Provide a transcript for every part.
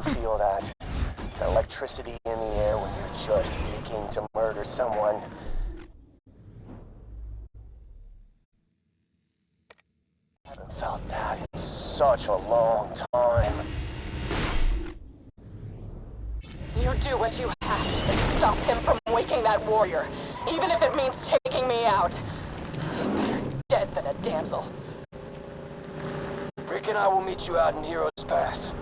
you feel that? The electricity in the air when you're just aching to murder someone. I haven't felt that in such a long time. You do what you have to stop him from waking that warrior, even if it means taking me out. Better dead than a damsel. Rick and I will meet you out in Heroes Pass.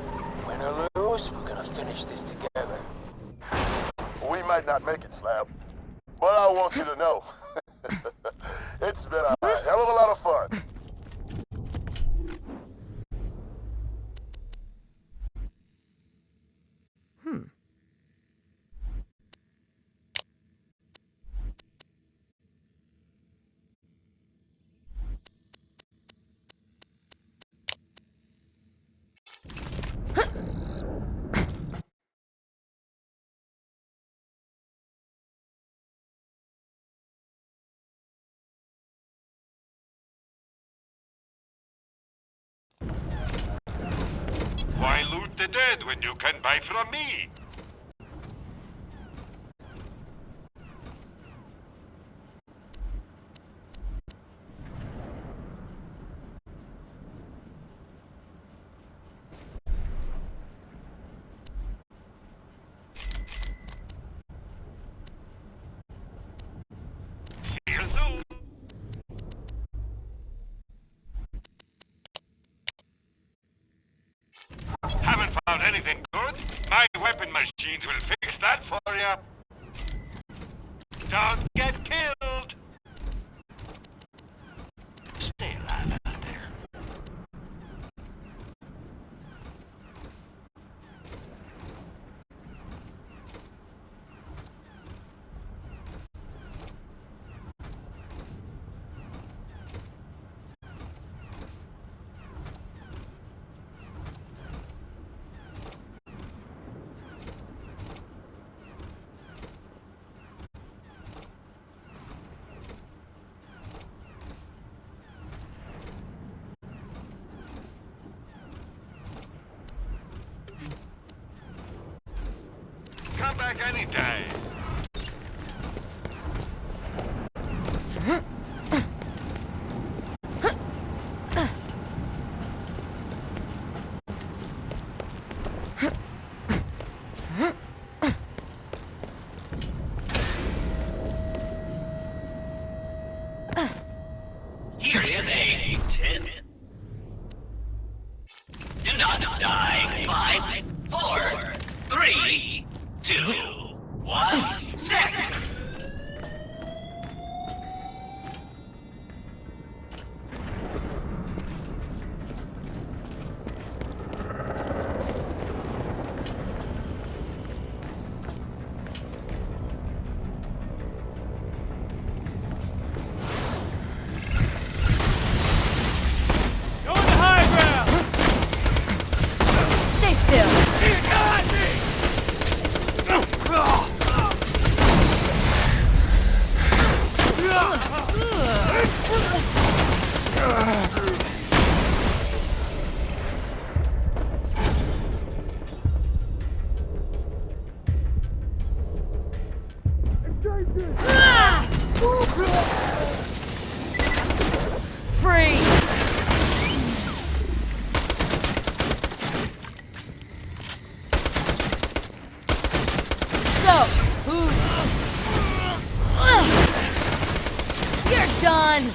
Win or lose, we're gonna finish this together. We might not make it, Slab, but I want you to know. It's been a hell of a lot of fun. Why loot the dead when you can buy from me? See you soon. Haven't found anything good? My weapon machines will fix that for you. Don't get killed! Stay alive out there. Come back anytime. Here is a tip. Do not die. 5, 4, 3, 2, 1, 6. Stay still. Freeze! So, you're done!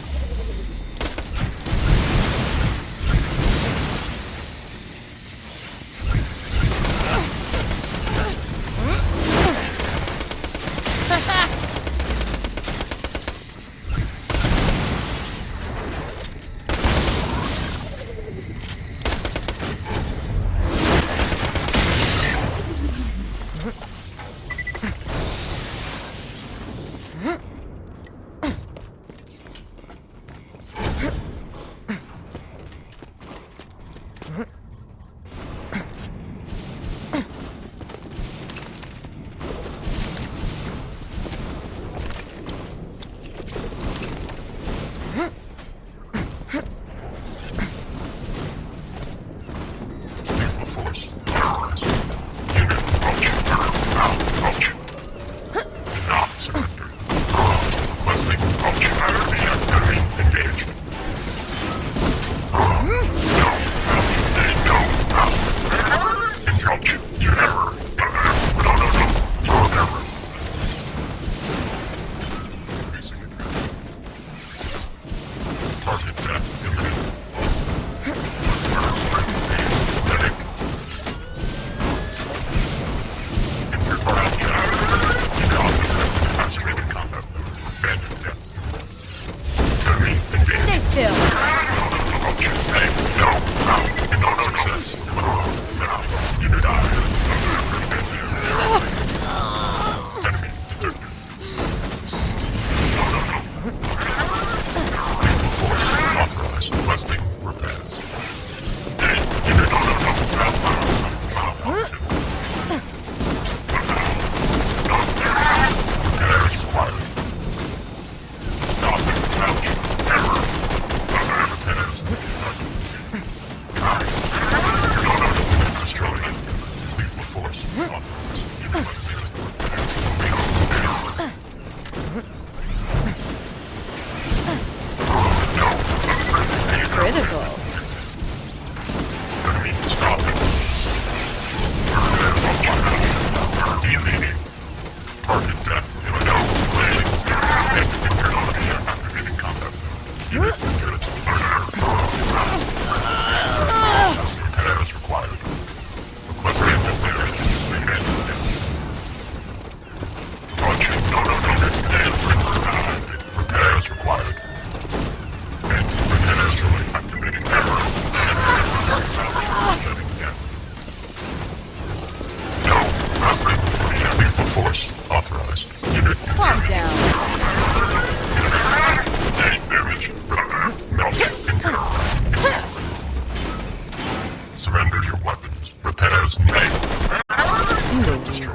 handle you.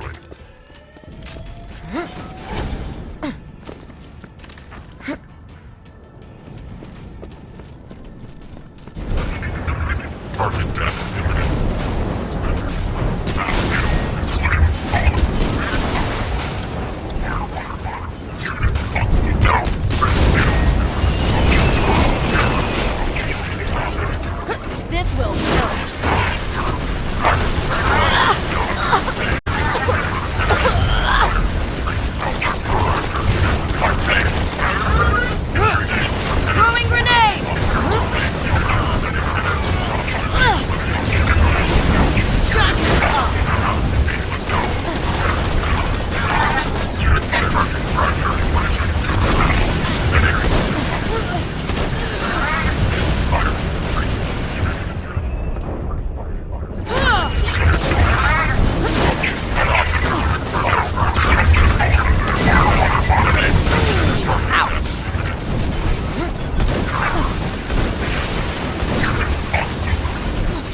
Target death imminent. This will hurt. Throwing grenade! Shut up!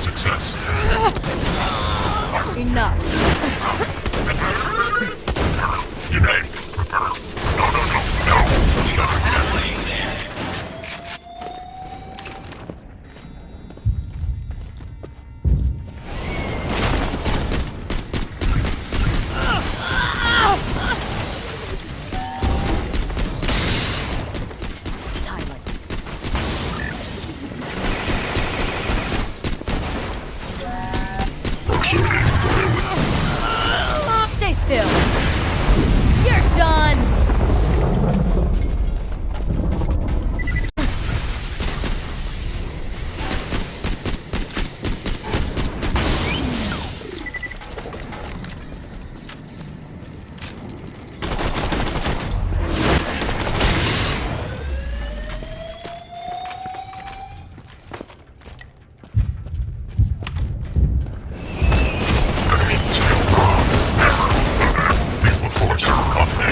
Success. Enough. Unite. Prepare. No. Halfway there. Silence. Stay still. You're done. Lethal force off me.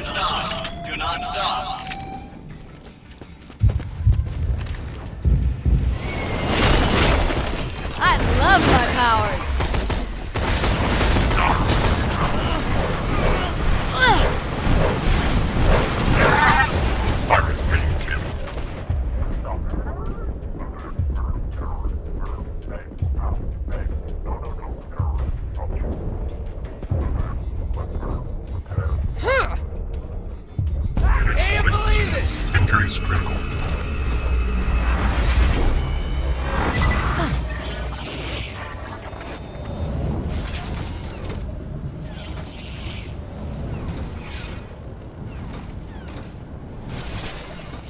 stop. Do not stop. I love my powers. Injuries critical.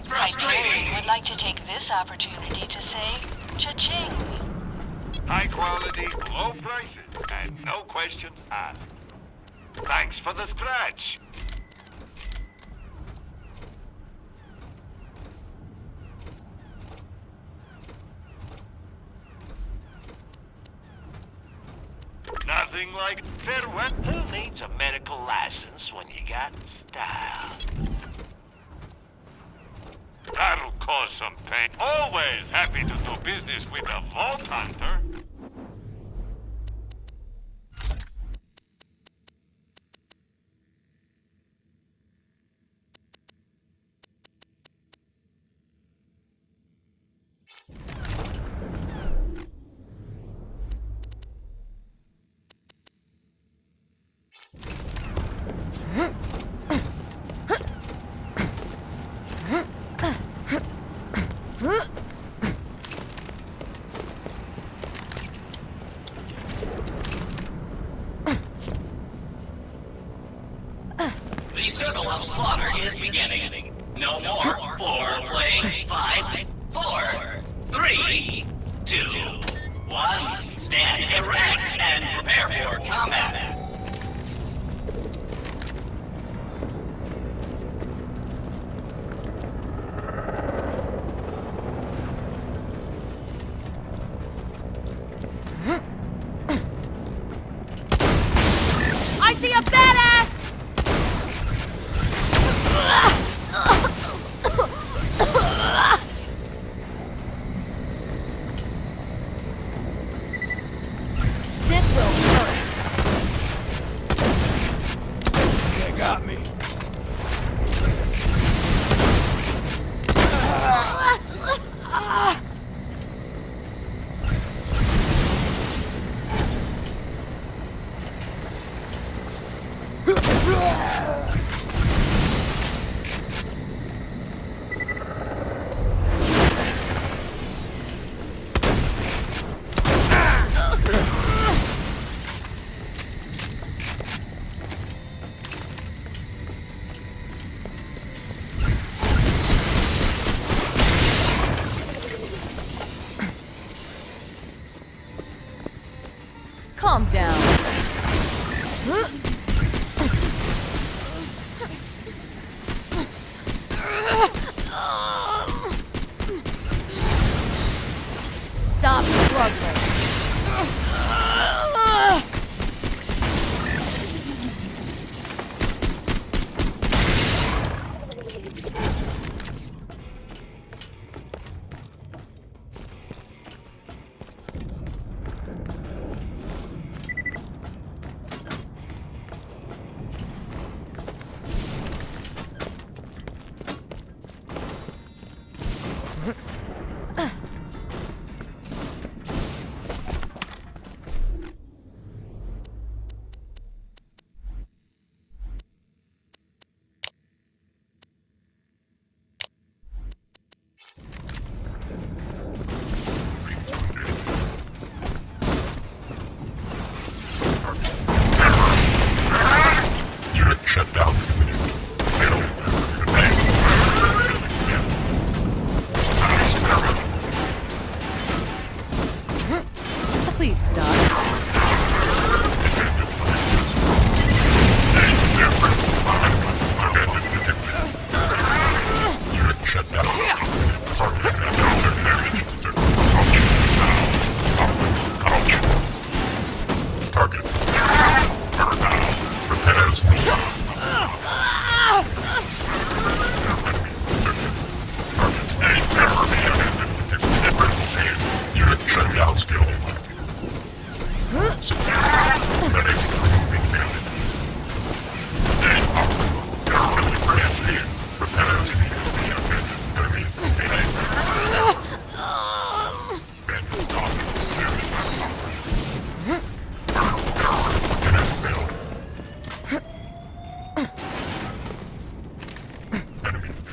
Frustrating. Would like to take this opportunity to say cha-ching. High quality, low prices, and no questions asked. Thanks for the scratch. Nothing like farewell. Who needs a medical license when you got style? That'll cause some pain. Always happy to do business with a vault hunter. The circle of slaughter is beginning. No more foreplay. 5, 4, 3, 2, 1. Stand erect and prepare for combat. I see a badass! This will hurt. They got me. Calm down. Stop struggling.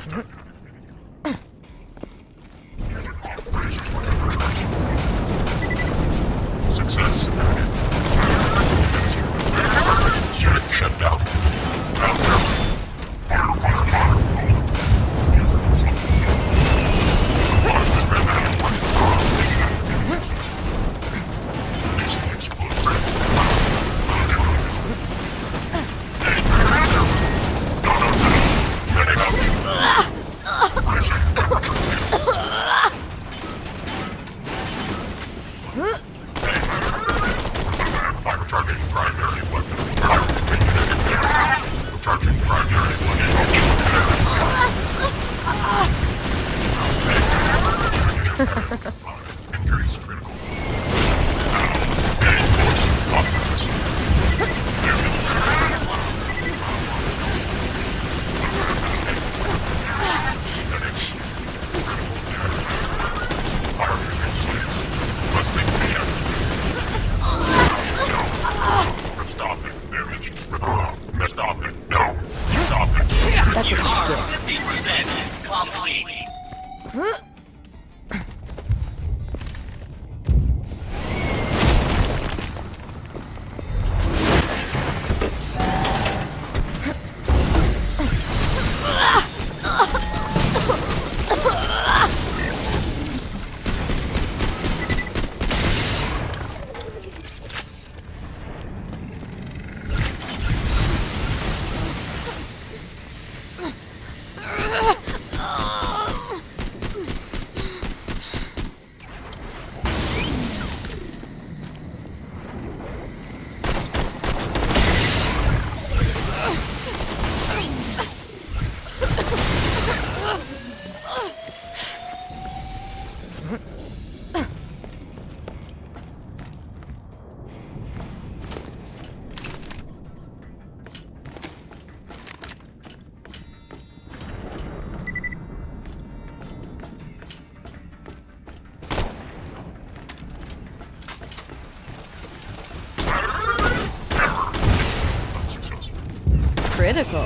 Success. Unit shut down. Ground zero. Fire, fire, fire. Releasing explosive. Ready up. Fire charging primary weapon. Charging primary weapon. Injuries critical. Main force authorized. Fire against slaves. Wrestling PM. No. Stop it. Damage. Stop it. No. Stop it. That's You a are 50% complete. critical.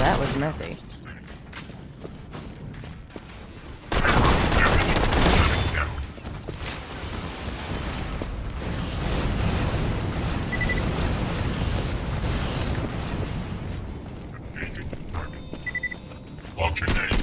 That was messy. Launching aid.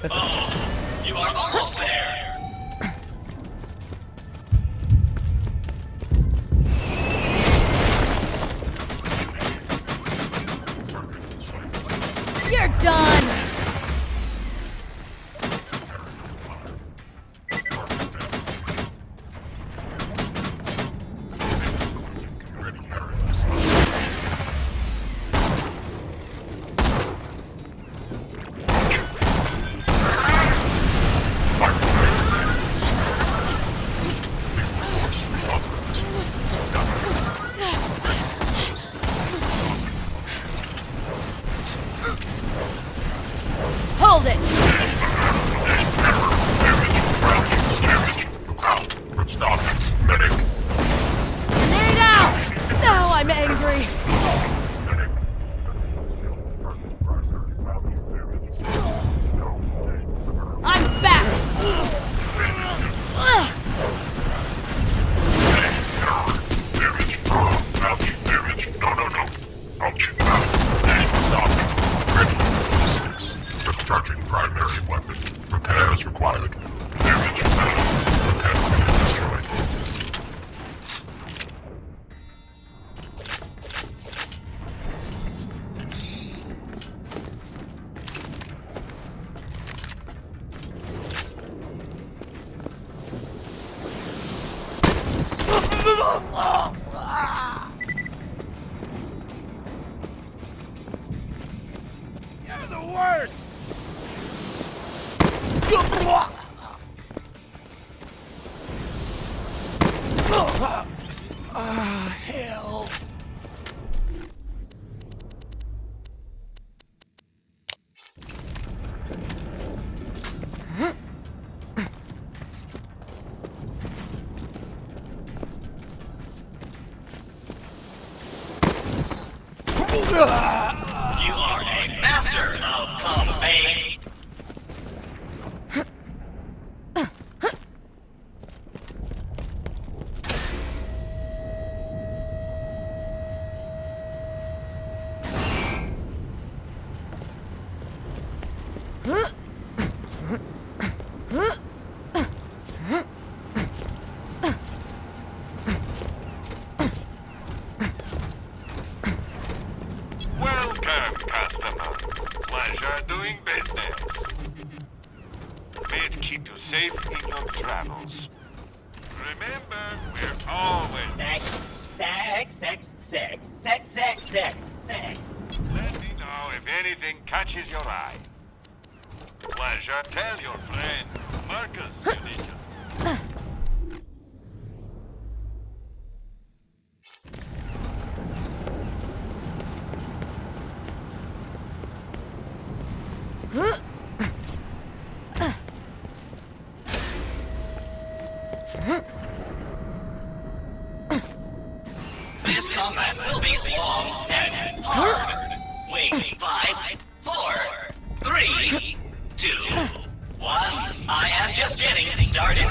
Oh, you are almost there. You're done! Nailed it! Stop it, medic. Grenade out! Now I'm angry. I'm back! Damage. Ouch, damage. No. Ouch. Stop it. Ready. Discharging primary weapon. Repairs required. Damage. Repair unit destroyed. You're the worst! Hell. You are a master of combat. Welcome, customer. Pleasure doing business. May it keep you safe in your travels. Remember, we're always... Sex. Let me know if anything catches your eye. Pleasure, tell your friend, Marcus, Unition. This combat will be long and hard. Wait, 5, 4, 3, 2, 1. I am just getting started.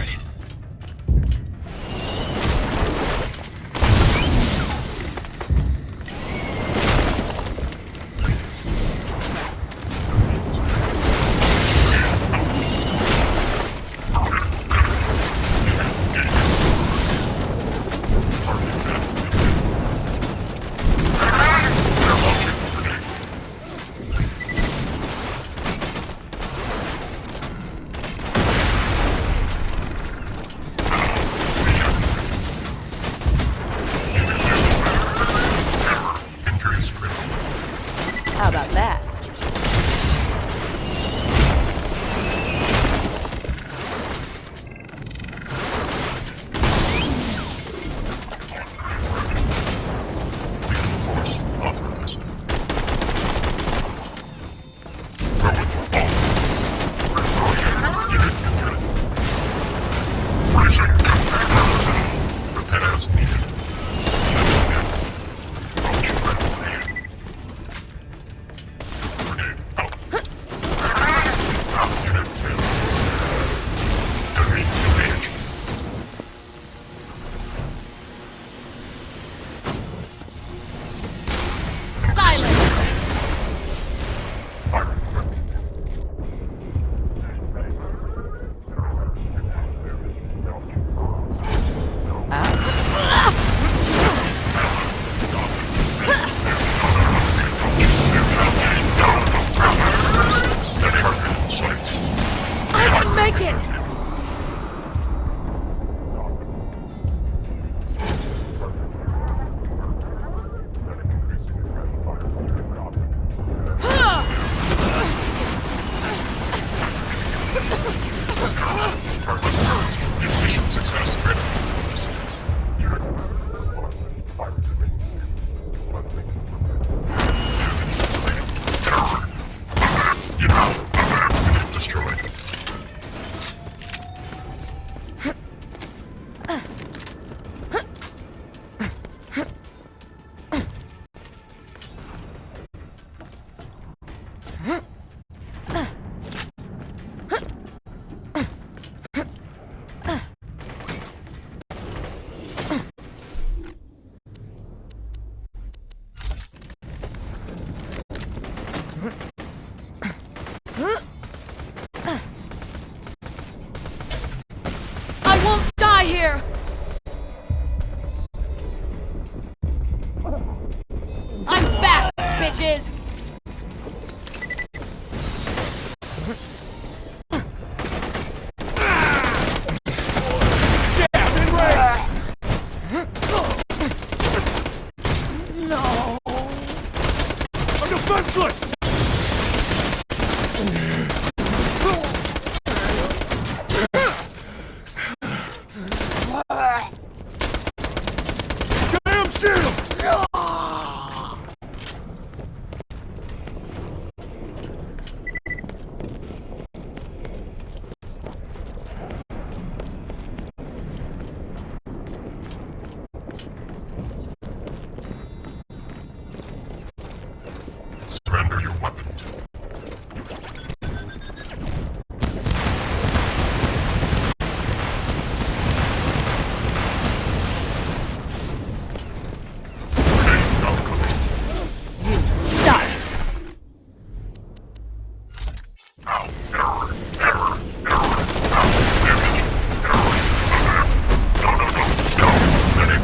How about that? Force authorized. Repairs needed. Grenade out. Unit failed. Enemy engaged. Silence! Fire. Target in sight. I can make it! Mission success critical. You know. Defenseless! Damn shield! Surrender your weapons. Stop. Ow, error, error, error, ow, damage, error, no, no, no, no, medic.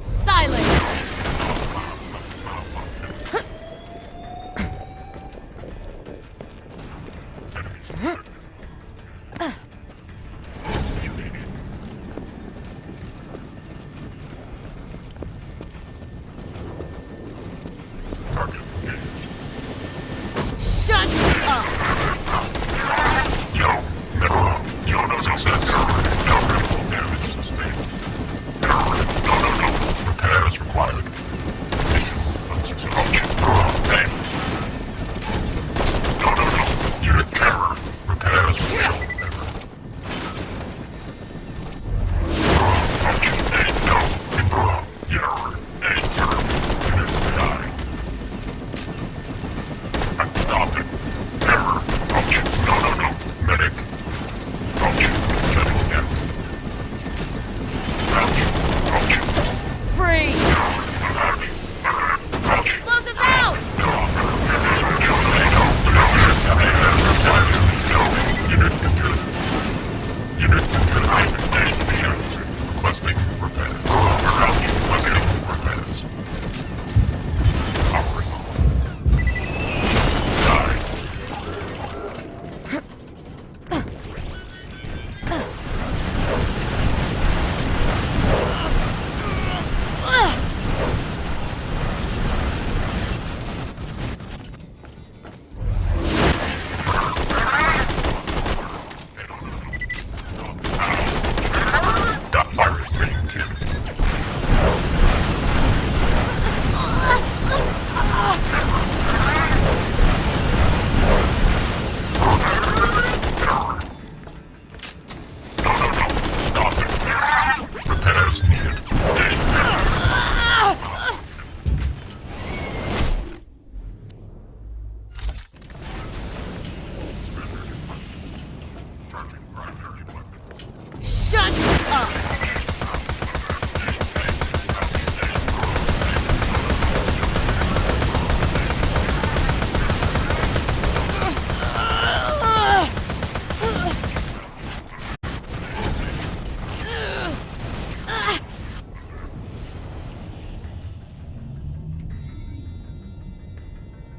Silence! Shut up! Yo, no success. No critical damage sustained. No. Repairs required. Mission unsuccessful. Thanks. No. Unit terror. Repairs failed. Freeze! Explosives out!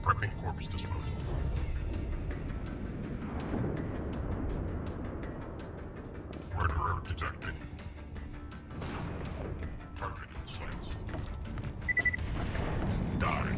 Prepping corpse disposal. Murderer detected. Target in sights. Die.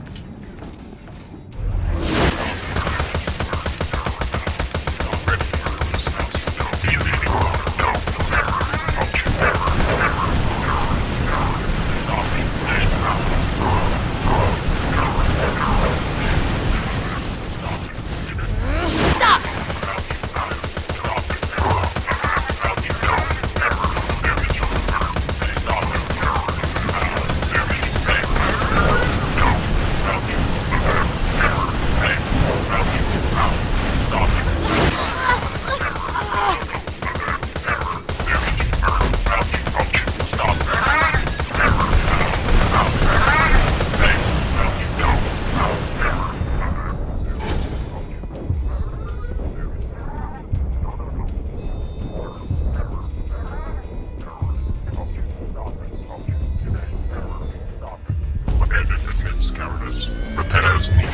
Repairs needed.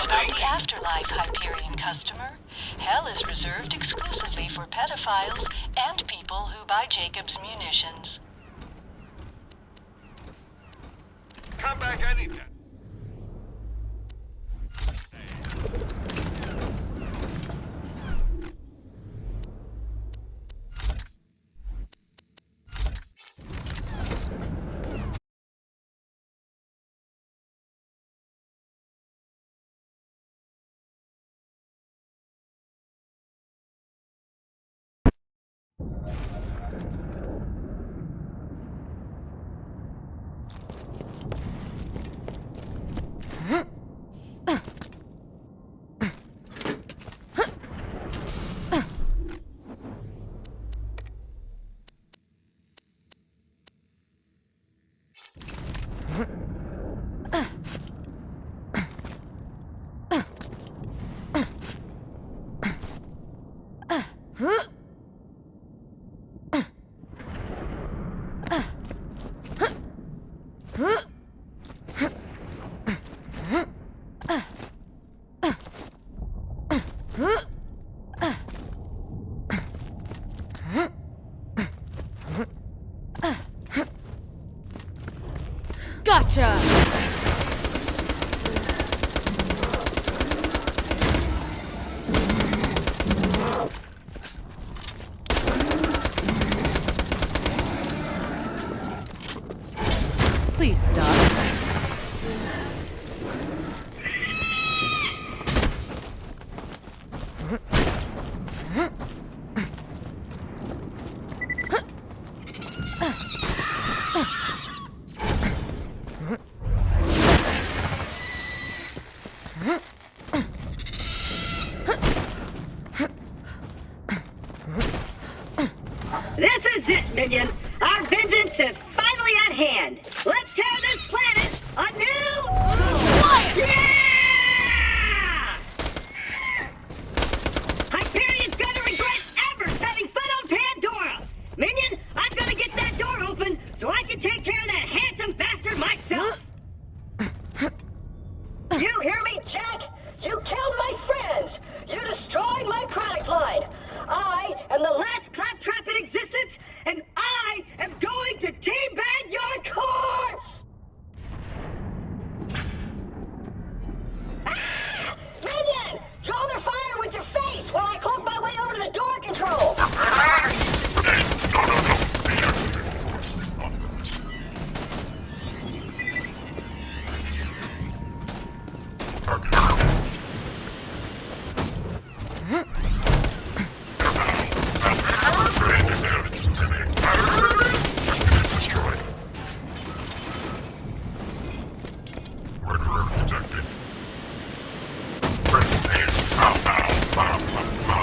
About the afterlife, Hyperion customer. Hell is reserved exclusively for pedophiles and people who buy Jacob's munitions. Come back anytime. Gotcha! Please stop. This is it, minions! Our vengeance is finally at hand! Let's tear this planet a new... Quiet! Yeah! Hyperion's gonna regret ever setting foot on Pandora! Minion, I'm gonna get that door open so I can take care of that handsome bastard myself! You hear me, Jack? You killed my friends! You destroyed my product line! I am the last claptrap in existence, and I am going to teabag your corpse! Ah! Minion! Draw their fire with your face while I cloak my way over to the door controls!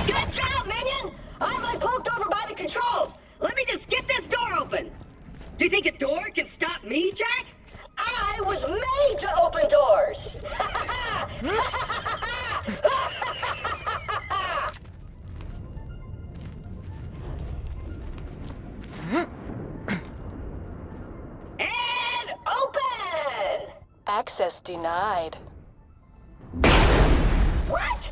Good job, Minion! I'm uncloaked over by the controls! Let me just get this door open! You think a door can stop me, Jack? I was made to open doors! And open! Access denied. What?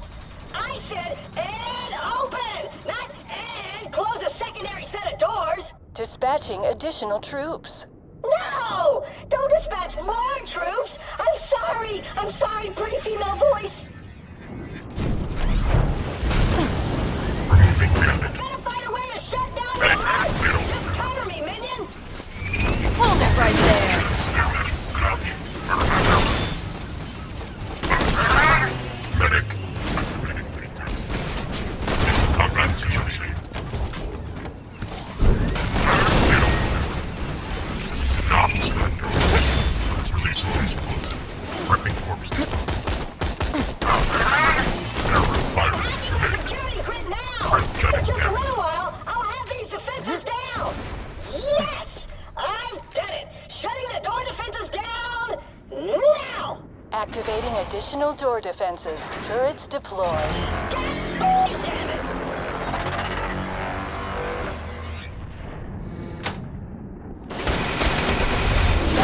I said and open, not and close a secondary set of doors. Dispatching additional troops. No! Don't dispatch more troops! I'm sorry, pretty female voice. Removing bandit. Gotta find a way to shut down the alert! Just cover me, minion! Hold it right there. Crouch. Medic. Combat situation. Not surrender. Release those bullets. Prepping corpses. I'm hacking the security grid now! In just a little while, I'll have these defenses down! Yes! I've done it! Shutting the door defenses down now! Activating additional door defenses. Turrets deployed. God fucking damn it!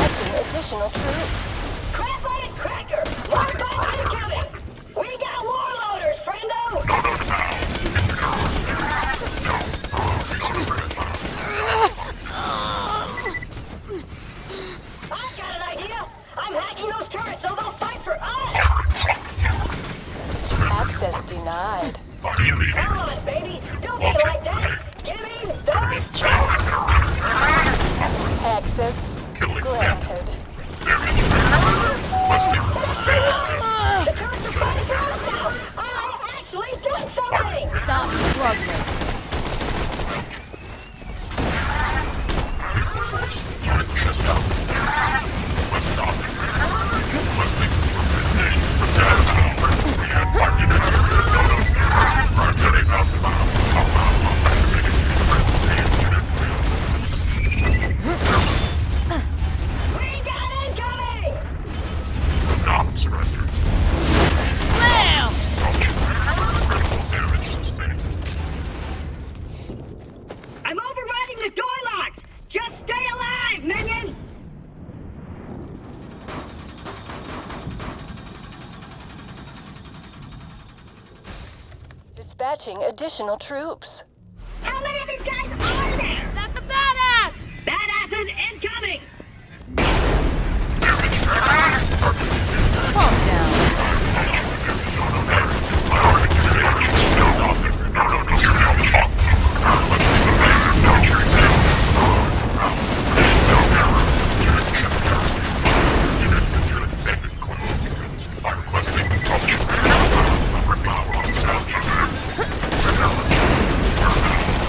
Dispatching additional troops. Crap on it, cracker! More bots incoming! We got warlorders, friendo! I got an idea! I'm hacking those turrets so they'll fight for us! Access denied. Come on, baby! Don't be like that! Give me those turrets! Access granted. The turrets are fighting for us now! I actually did something! Stop struggling. Lethal force. Unit chest out. Let's stop. Let's think from the name. We had 5 units. Right, getting out the bomb. We got incoming! Not surrender. Bam! Critical damage sustained. I'm overriding the door locks! Just stay alive, minion! Dispatching additional troops. How many of these guys are there? That's a badass! Badasses incoming! Calm down. I'm requesting touch.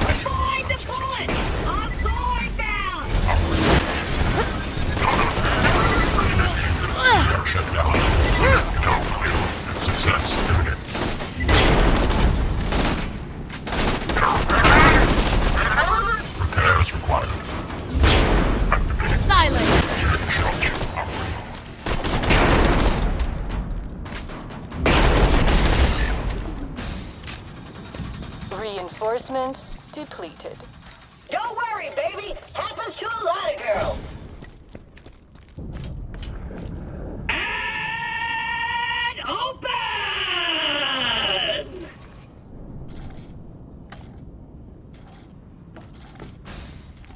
Avoid the bullet! Avoid them! Shut down. Success. Repairs required. Silence! Unit charge. Reinforcements depleted. Don't worry, baby! Happens to a lot of girls! And open!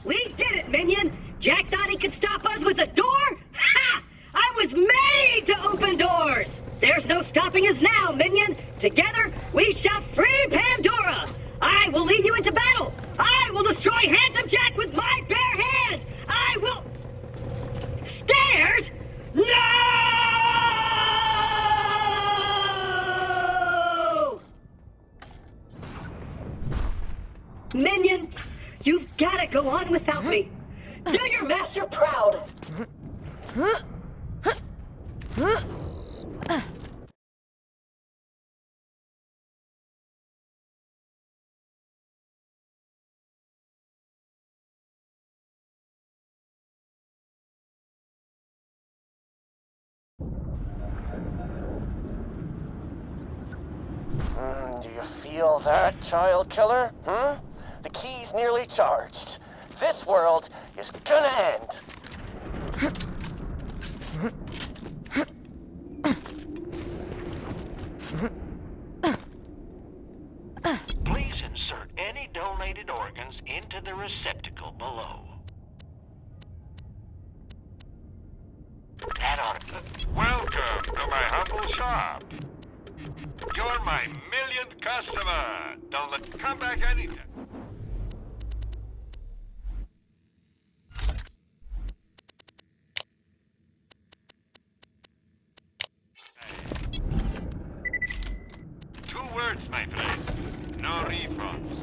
We did it, minion! Jack thought he could stop us with a door? Ha! I was made to open doors! There's no stopping us now, minion! Together, we shall free Pandora! I will lead you into battle! I will destroy Handsome Jack with my bare hands! I will... Stairs? No! Minion, you've gotta go on without me. Do your master proud! feel that, child killer? The key's nearly charged. This world is gonna end. Please insert any donated organs into the receptacle below. That ought to... Welcome to my humble shop. You're my millionth customer. Don't let... Come back anytime. Two words, my friend. No refunds.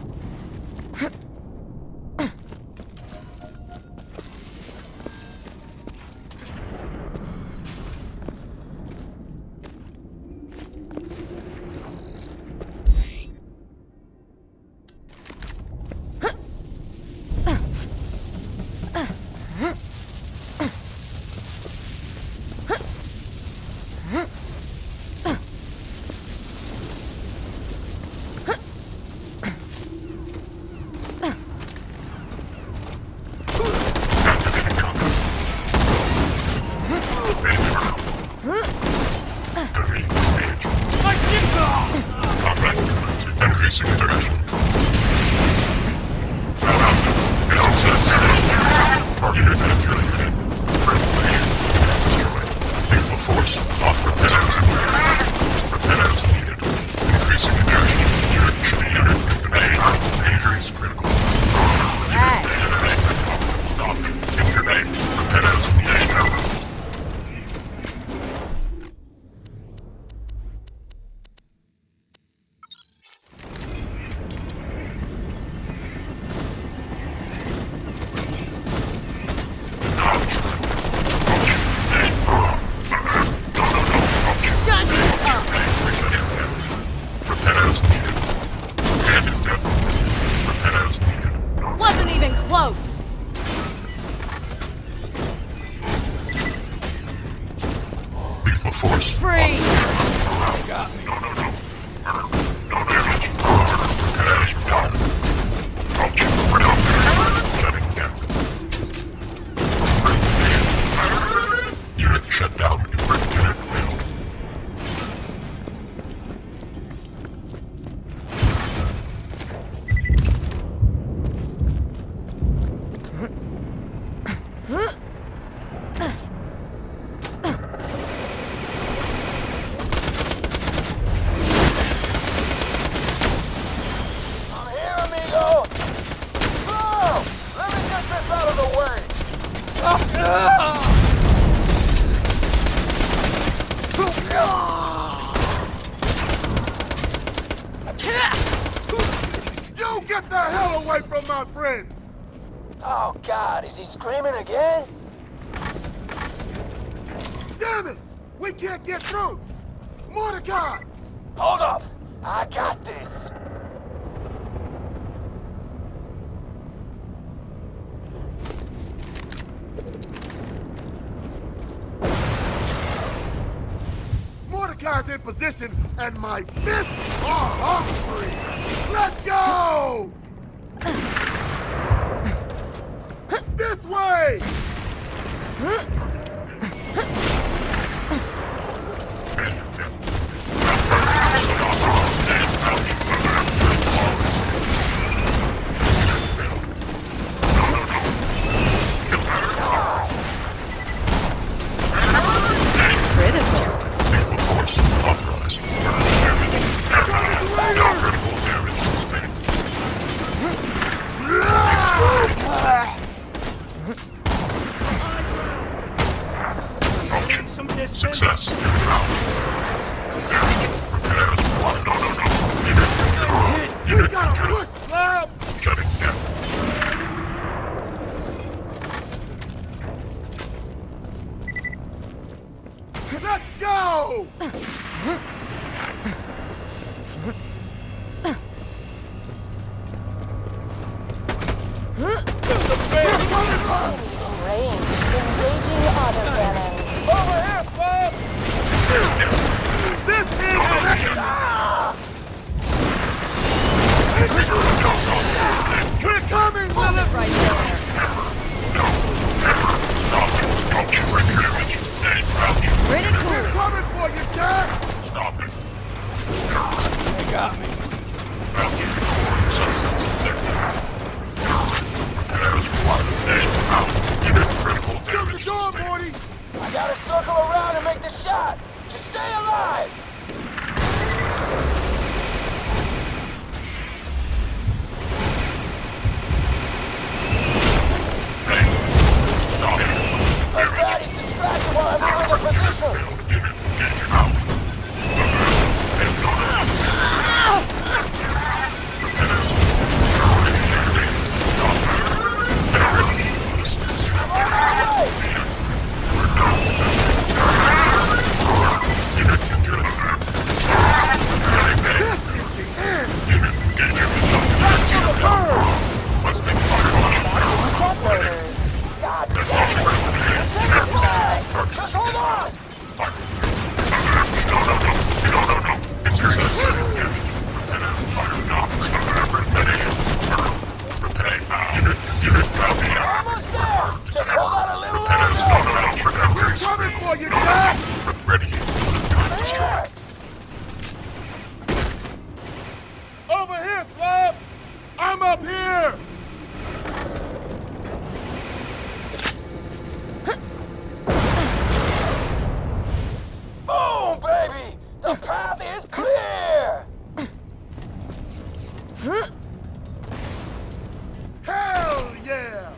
Increasing interaction. Target unit. Destroyed. Lethal force off repairs. Repairs needed. Increasing interaction. Unit. Injuries critical. Injured. Repairs needed. Wasn't even close! Lethal force. Freeze! Got me. No damage. Repairs done. Shutting down. Unit shut down. Unit failed. You get the hell away from my friend! Oh, God, is he screaming again? Damn it! We can't get through! Mordecai! Hold up! I got this! Mordecai's in position, and my fists are hungry! Let's go! This way! Critical. Lethal force authorized. Critical damage sustained. Success. You gotta push, Slab! Shutting down. Let's go! Range. Engaging autocannon. Over here, Slab! This is... trying to make the shot. Just stay alive. Those baddies distracted while I'm moving the position. Get him out. Truck loaders. God damn it! Take it back! Just hold on! Almost there! Just hold on a little longer! We're coming for you, Jack! Ready. Here! Over here, Slab! I'm up here! Boom, baby! The path is clear! Hell yeah!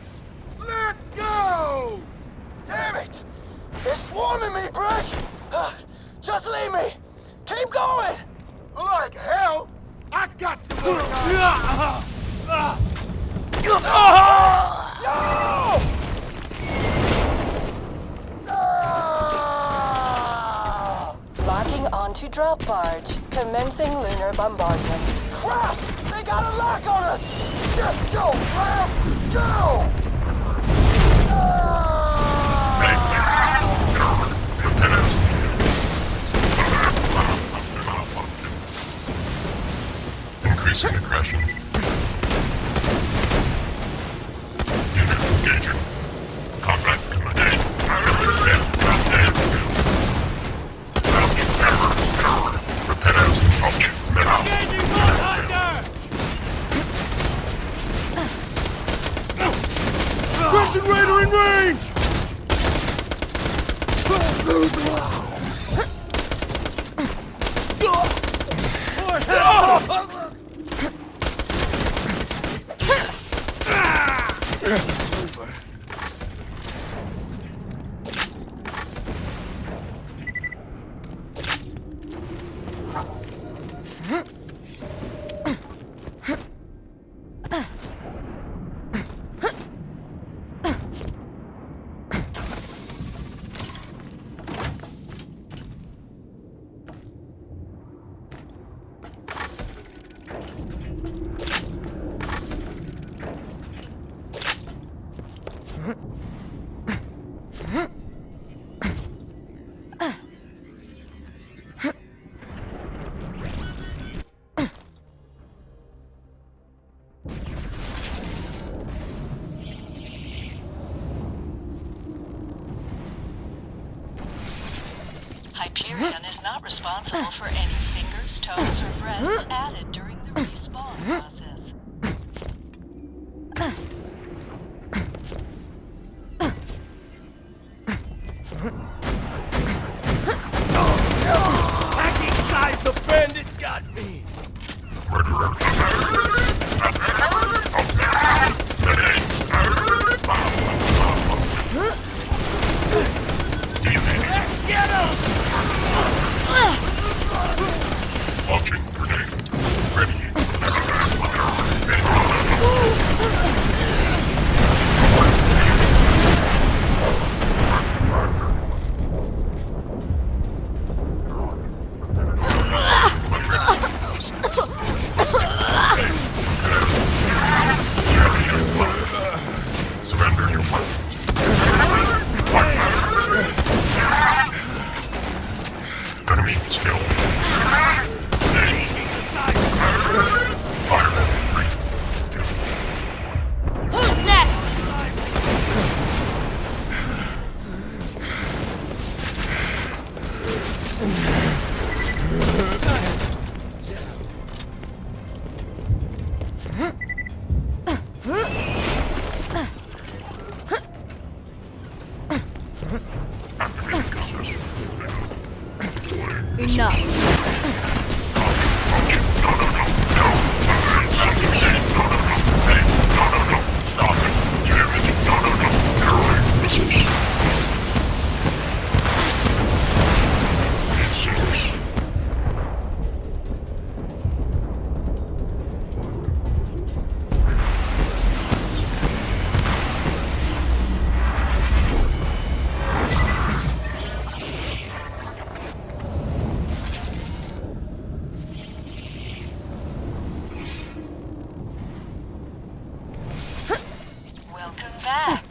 Let's go! Damn it! They're swarming me, Brick! Just leave me! Keep going! Like hell! I got some more time. No! Locking onto drop barge. Commencing lunar bombardment. Crap! They got a lock on us! Just go, Slab! Go! Increasing aggression. Unit engaging. Combat command. Repairs approach. Crimson Raider in range! Hyperion is not responsible for any fingers, toes, or breasts added during the respawn process. Hacking side, the bandit got me! Let's get him! Launching grenade. Ready. Surrender your weapons. Enemy skill. Fire. 3, 2. Who's next? Activating assist. enough. Welcome back.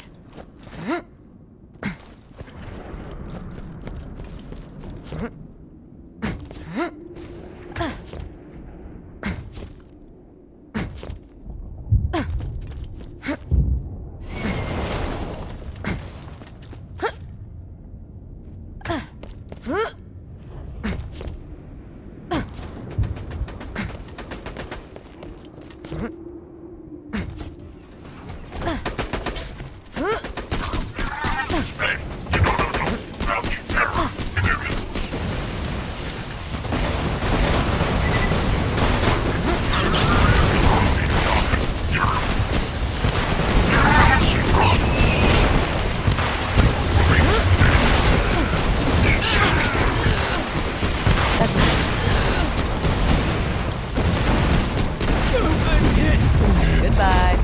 Goodbye.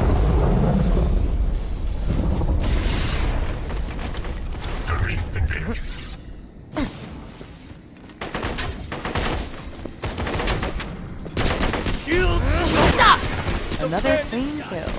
Stop! Another clean kill.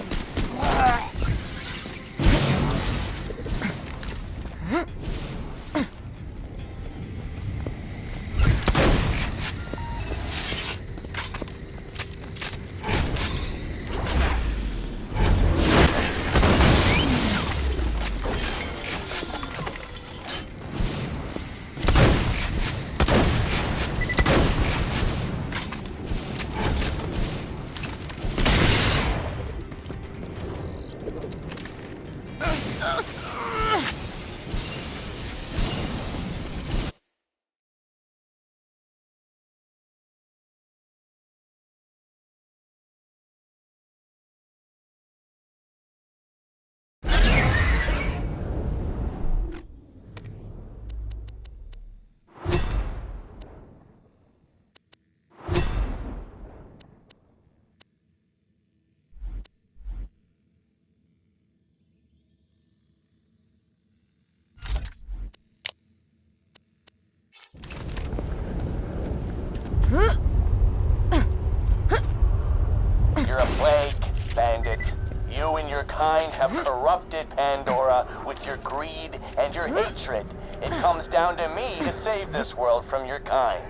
You're a plague, bandit. You and your kind have corrupted Pandora with your greed and your hatred. It comes down to me to save this world from your kind.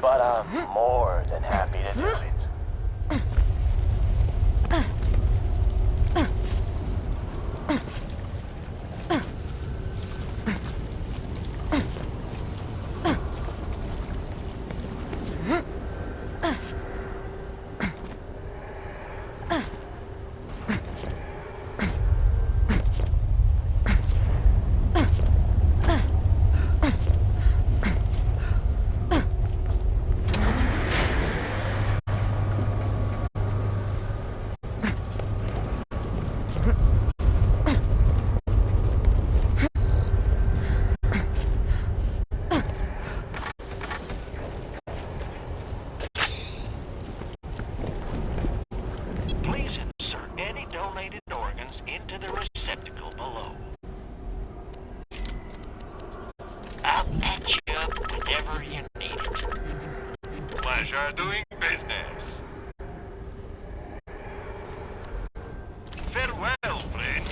But I'm more than happy to do it. Please insert any donated organs into the receptacle below. I'll patch you up whenever you need it. Pleasure doing business. Farewell, friend.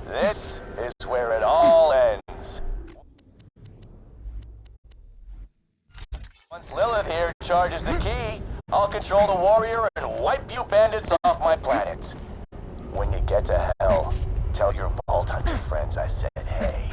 This is where it all ends. Once Lilith here charges the key, I'll control the warrior and wipe you bandits off my planet. When you get to hell, tell your Vault Hunter friends I said hey.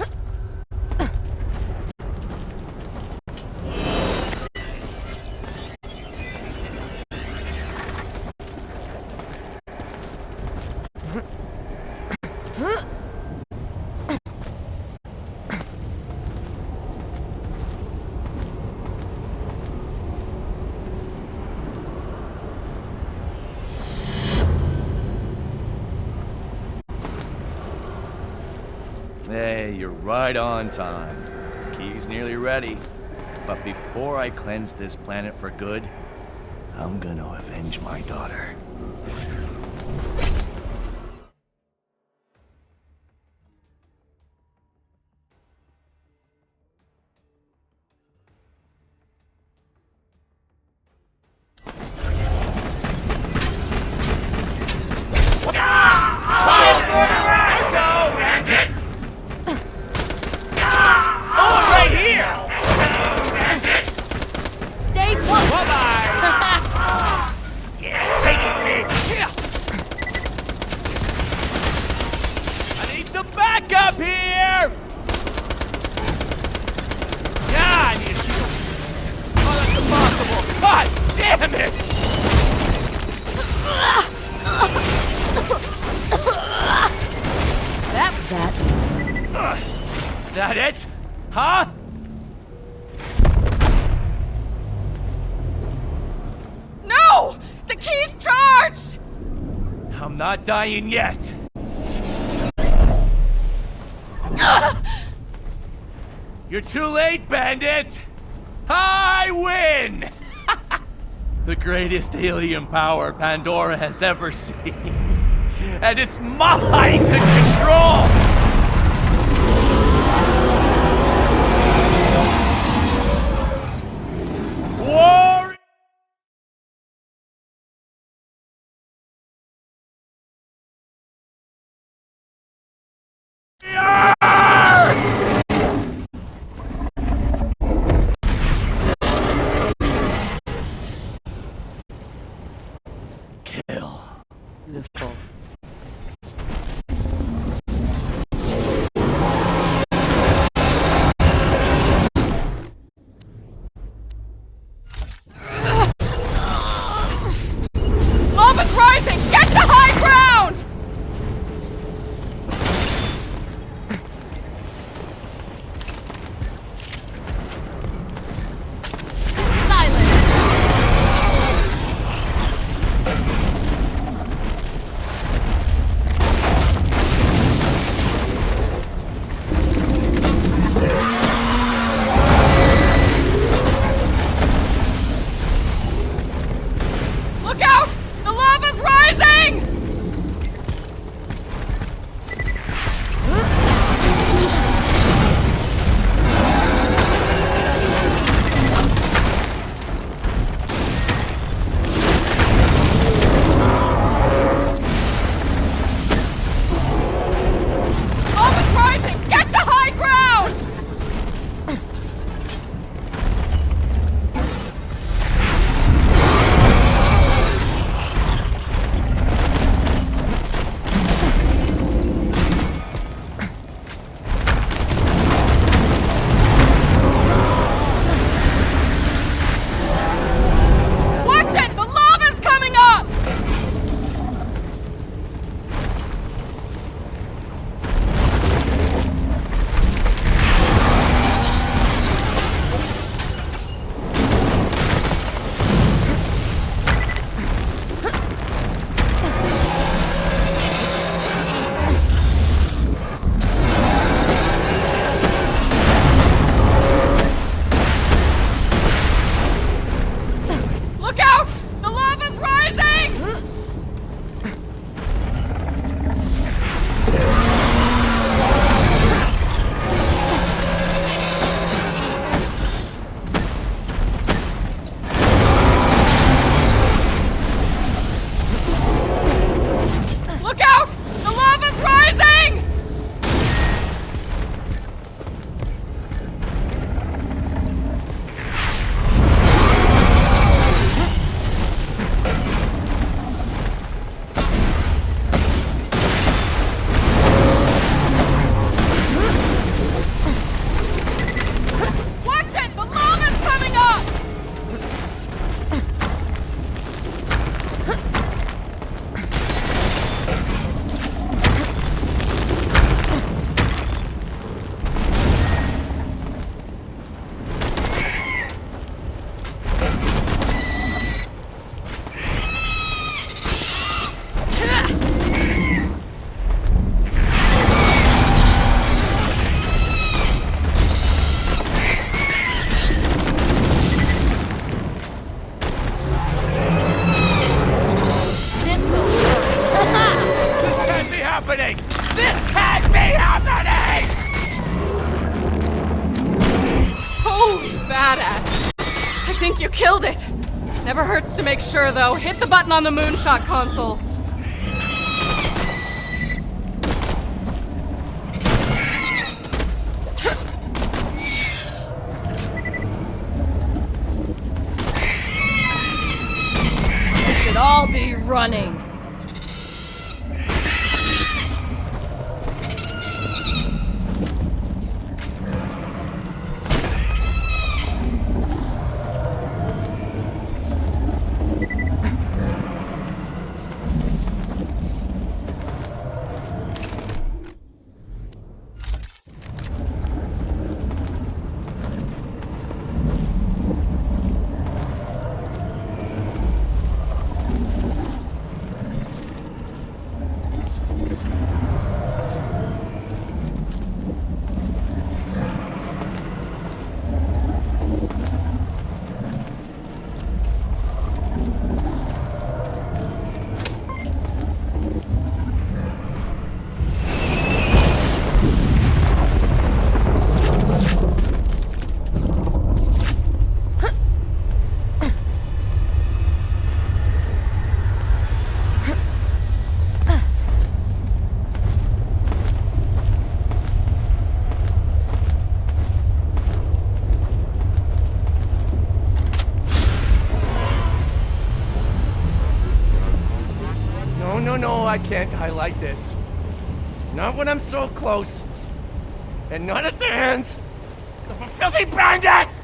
Hey, you're right on time. Key's nearly ready. But before I cleanse this planet for good, I'm gonna avenge my daughter. Stay put! I need some backup here! Yeah, I need a shield. Oh, that's impossible. God damn it! That it? Huh? No! The key's charged! I'm not dying yet. You're too late, Bandit! I win! The greatest alien power Pandora has ever seen. And it's mine to control! War! Kill. Beautiful. badass. I think you killed it. Never hurts to make sure, though. Hit the button on the moonshot console. We should all be running. No, I can't highlight this. Not when I'm so close. And not at the hands of a filthy bandit!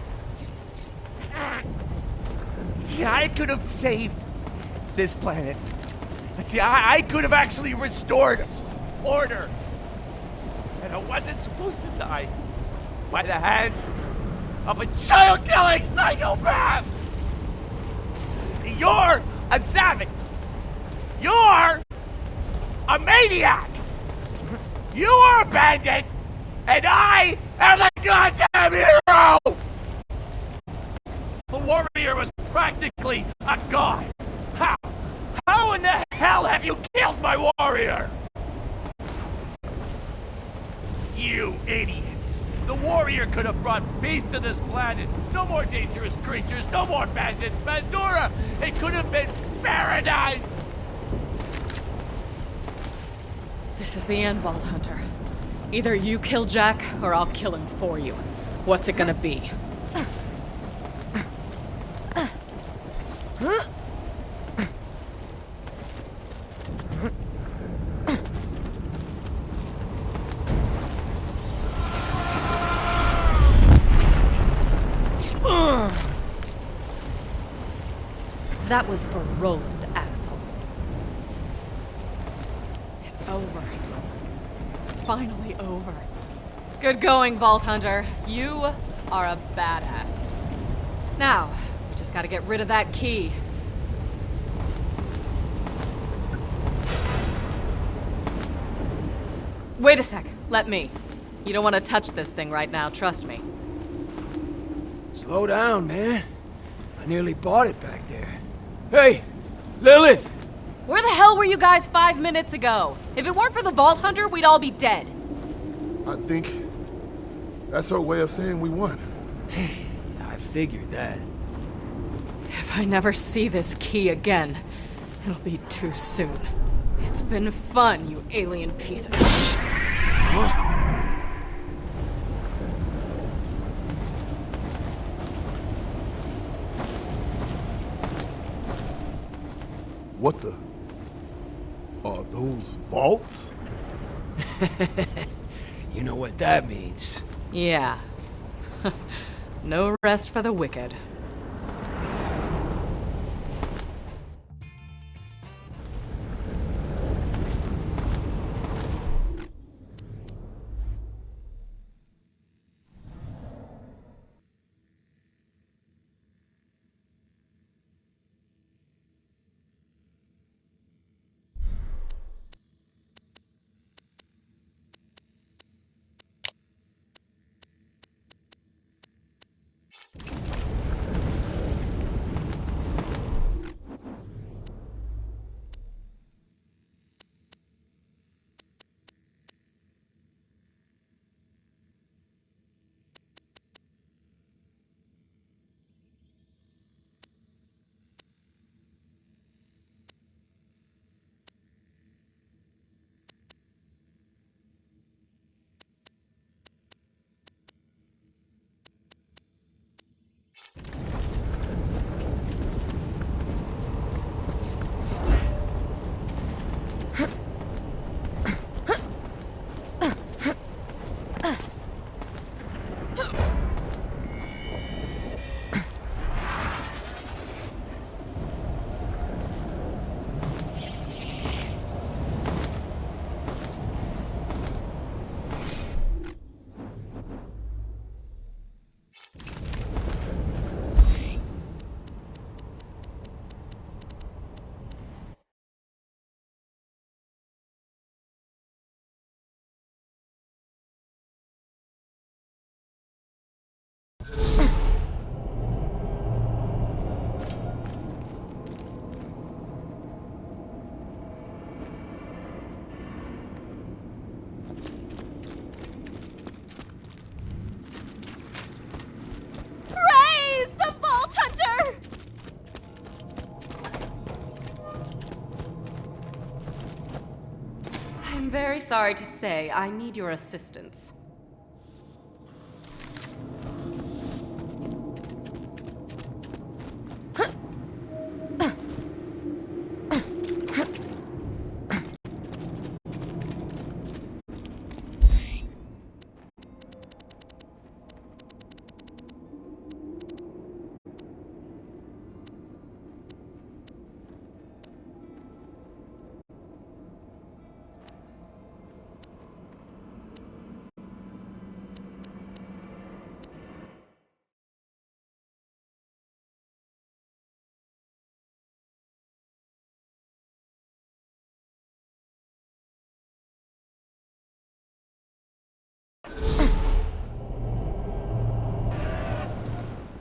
See, I could have saved this planet. See, I could have actually restored order. And I wasn't supposed to die by the hands of a child-killing psychopath! You're a savage! You're a maniac! You are a bandit! And I am the goddamn hero! The warrior was practically a god! How? How in the hell have you killed my warrior? You idiots! The warrior could have brought peace to this planet. No more dangerous creatures, no more bandits. Pandora! It could have been paradise! This is the end, Vault Hunter. Either you kill Jack, or I'll kill him for you. What's it gonna be? That was for Roland, asshole. It's over. It's finally over. Good going, Vault Hunter. You are a badass. Now, we just gotta get rid of that key. Wait a sec. Let me. You don't want to touch this thing right now, trust me. Slow down, man. I nearly bought it back there. Hey, Lilith! Where the hell were you guys 5 minutes ago? If it weren't for the Vault Hunter, we'd all be dead. I think that's her way of saying we won. I figured that. If I never see this key again, it'll be too soon. It's been fun, you alien piece of shit. What the? Are those vaults? You know what that means. Yeah. No rest for the wicked. Praise the Vault Hunter! I'm very sorry to say I need your assistance.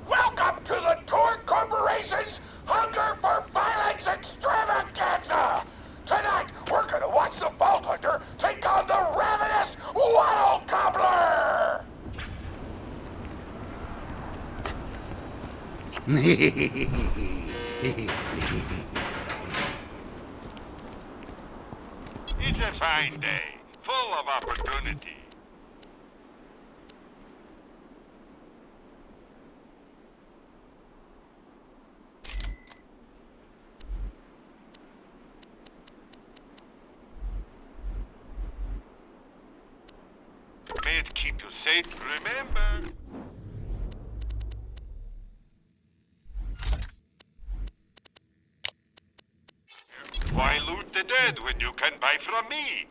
Welcome to the Torque Corporation's Hunger for Violence Extravaganza! Tonight, we're gonna watch the Vault Hunter take on the ravenous Waddle Gobbler! It's a fine day, full of opportunity. May it keep you safe, remember? Why loot the dead when you can buy from me?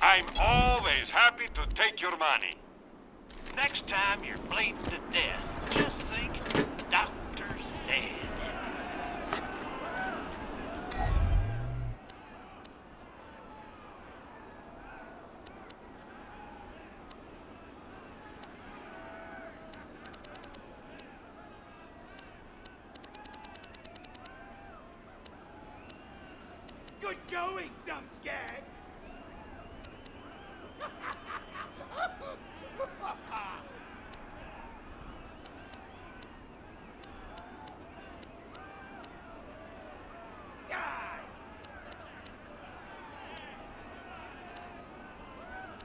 I'm always happy to take your money. Next time you're bleeding to death, just think, Doctor said. Good going, dumb skag! Die!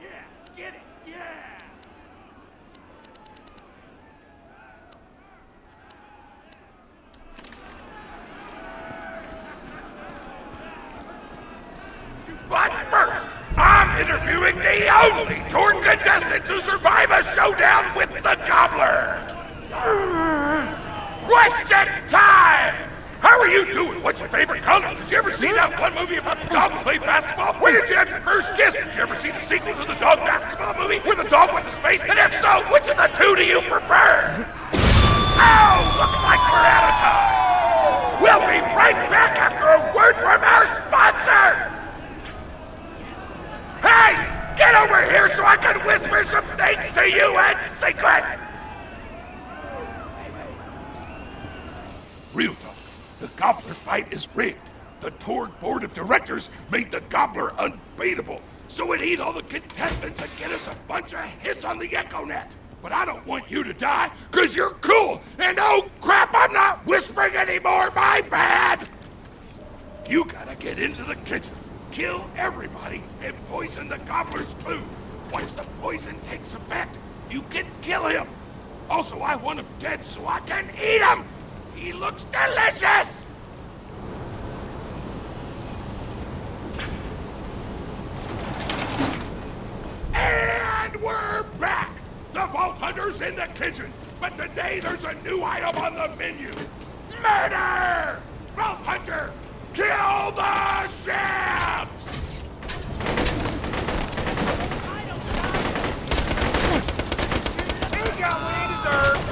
Yeah, get it, yeah! But first, I'm interviewing the only Torque contestant to survive a showdown with the Gobbler. Question time! How are you doing? What's your favorite color? Did you ever see that one movie about the dog who played basketball? Where did you have your first kiss? Did you ever see the sequel to the dog basketball movie where the dog went to space? And if so, which of the two do you prefer? Oh, looks like we're out of time. We'll be right back after a word from our sponsor. Hey, get over here so I can whisper some things to you in secret! Real talk. The Gobbler fight is rigged. The Torque Board of Directors made the Gobbler unbeatable, so it eat all the contestants and get us a bunch of hits on the EchoNet. But I don't want you to die, cause you're cool, and oh crap, I'm not whispering anymore, my bad! You gotta get into the kitchen, kill everybody, and poison the Gobbler's food. Once the poison takes effect, you can kill him. Also, I want him dead so I can eat him! He looks delicious! And we're back! The Vault Hunter's in the kitchen, but today there's a new item on the menu. Murder! Vault Hunter, kill the chefs! He got what he deserved!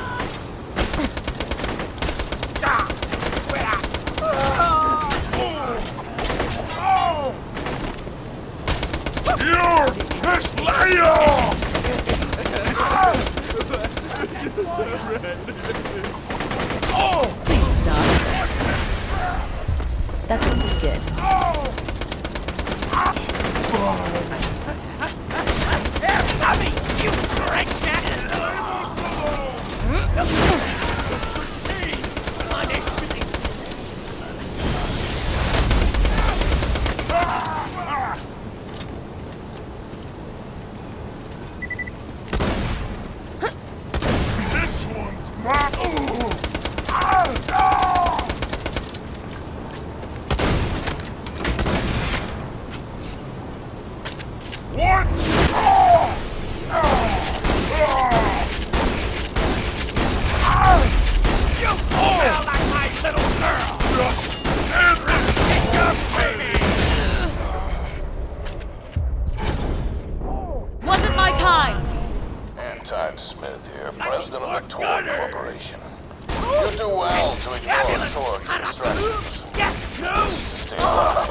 Valentine Smith here, president of the Torg Corporation. You do well to ignore Torg's instructions. Wish to stay alive.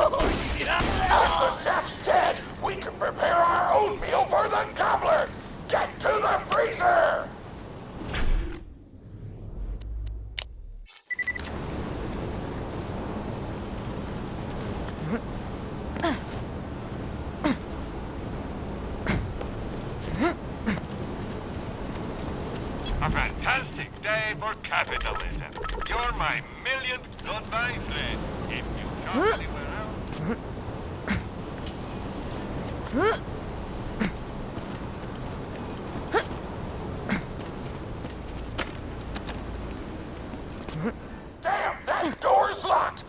If the chef's dead, we can prepare our own meal for the gobbler. Get to the freezer! A fantastic day for capitalism. You're my millionth goodbye friend. If you come anywhere else... Damn, that door's locked!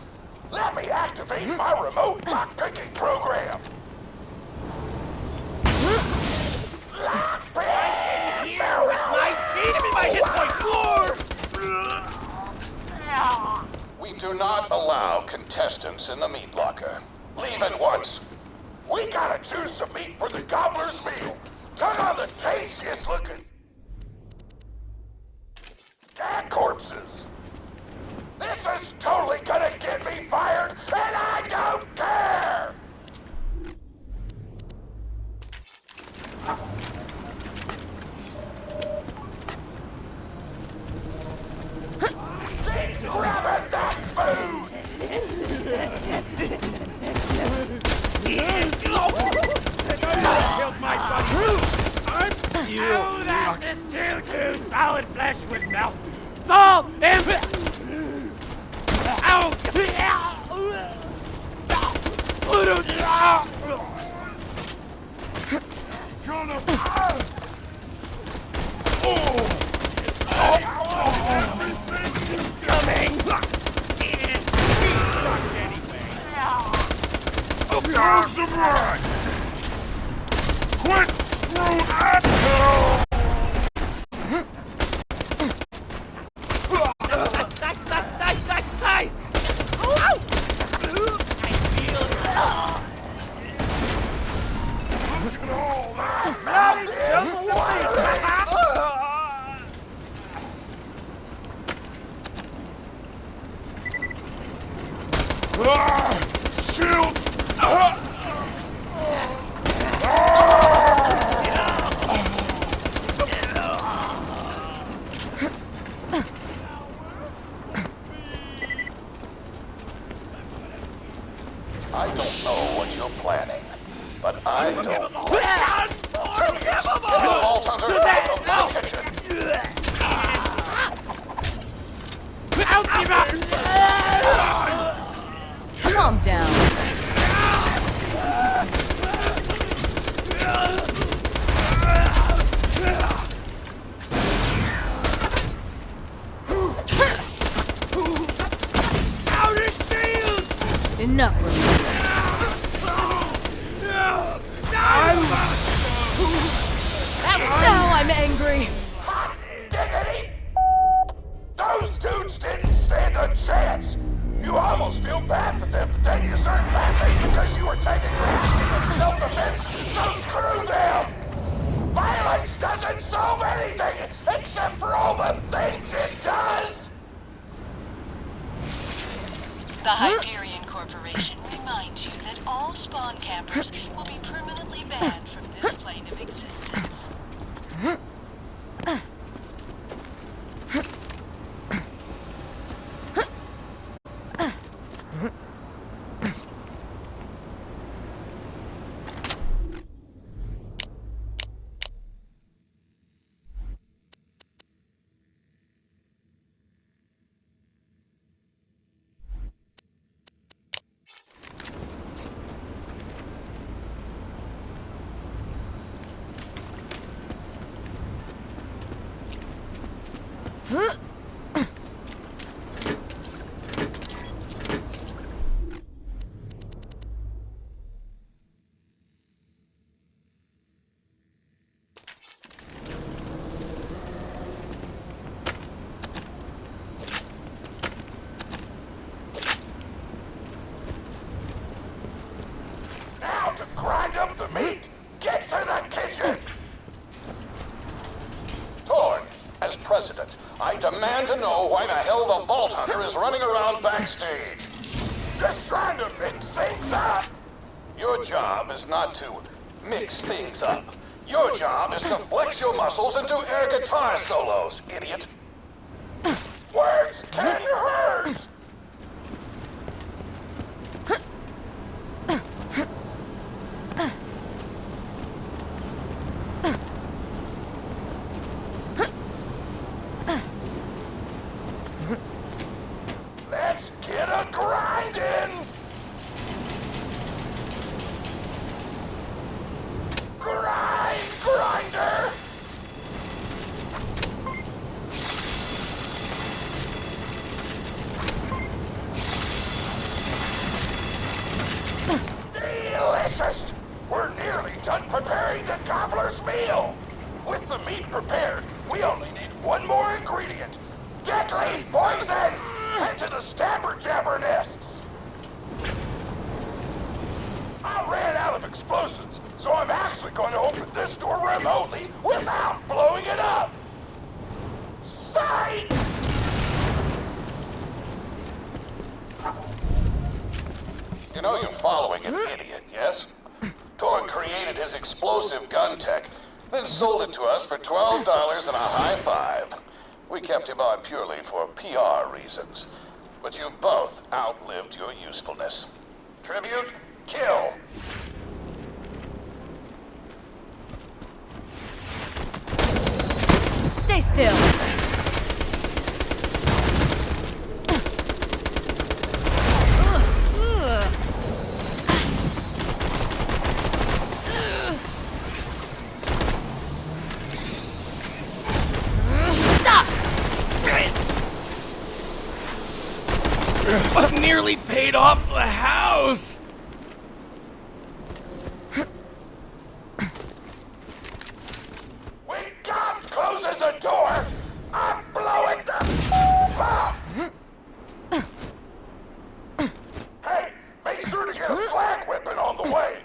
Let me activate my remote lockpicking program! Lockpick! We do not allow contestants in the meat locker. Leave at once. We gotta choose some meat for the gobbler's meal. Turn on the tastiest looking cat corpses. This is totally gonna get me fired, and I don't care! Keep grabbing that food! Kills my buddy. Oh, that's the too solid flesh with mouth. Fall and... Ow! Observe some right! Quit screw asshole! Shields! I don't know what you're planning, but I don't like it. Get the Vault Hunter out of my kitchen! Calm down. Enough with me. Now I'm angry. Hot diggity! Those dudes didn't stand a chance! You almost feel bad for them, but then you start laughing because you were taking reactions in self-defense, so screw them! Violence doesn't solve anything except for all the things it does! The Hyperion Corporation reminds you that all spawn campers will be permanently banned from this plane of existence. Now to grind up the meat, get to the kitchen! president, I demand to know why the hell the Vault Hunter is running around backstage. Just trying to mix things up. Your job is not to mix things up. Your job is to flex your muscles and do air guitar solos, idiot. Words can hurt! Let's get a grindin'! Grinder! Delicious! We're nearly done preparing the gobbler's meal! With the meat prepared, we only need one more ingredient. Deadly poison! Head to the stabber jabber nests! I ran out of explosions, so I'm actually going to open this door remotely without blowing it up! Psych! You know you're following an idiot, yes? Torg created his explosive gun tech, then sold it to us for $12 and a high five. We kept him on purely for PR reasons. But you both outlived your usefulness. Tribute, kill! Stay still. I've nearly paid off the house! When God closes a door, I blow it the f up! Hey, make sure to get a slag whipping on the way!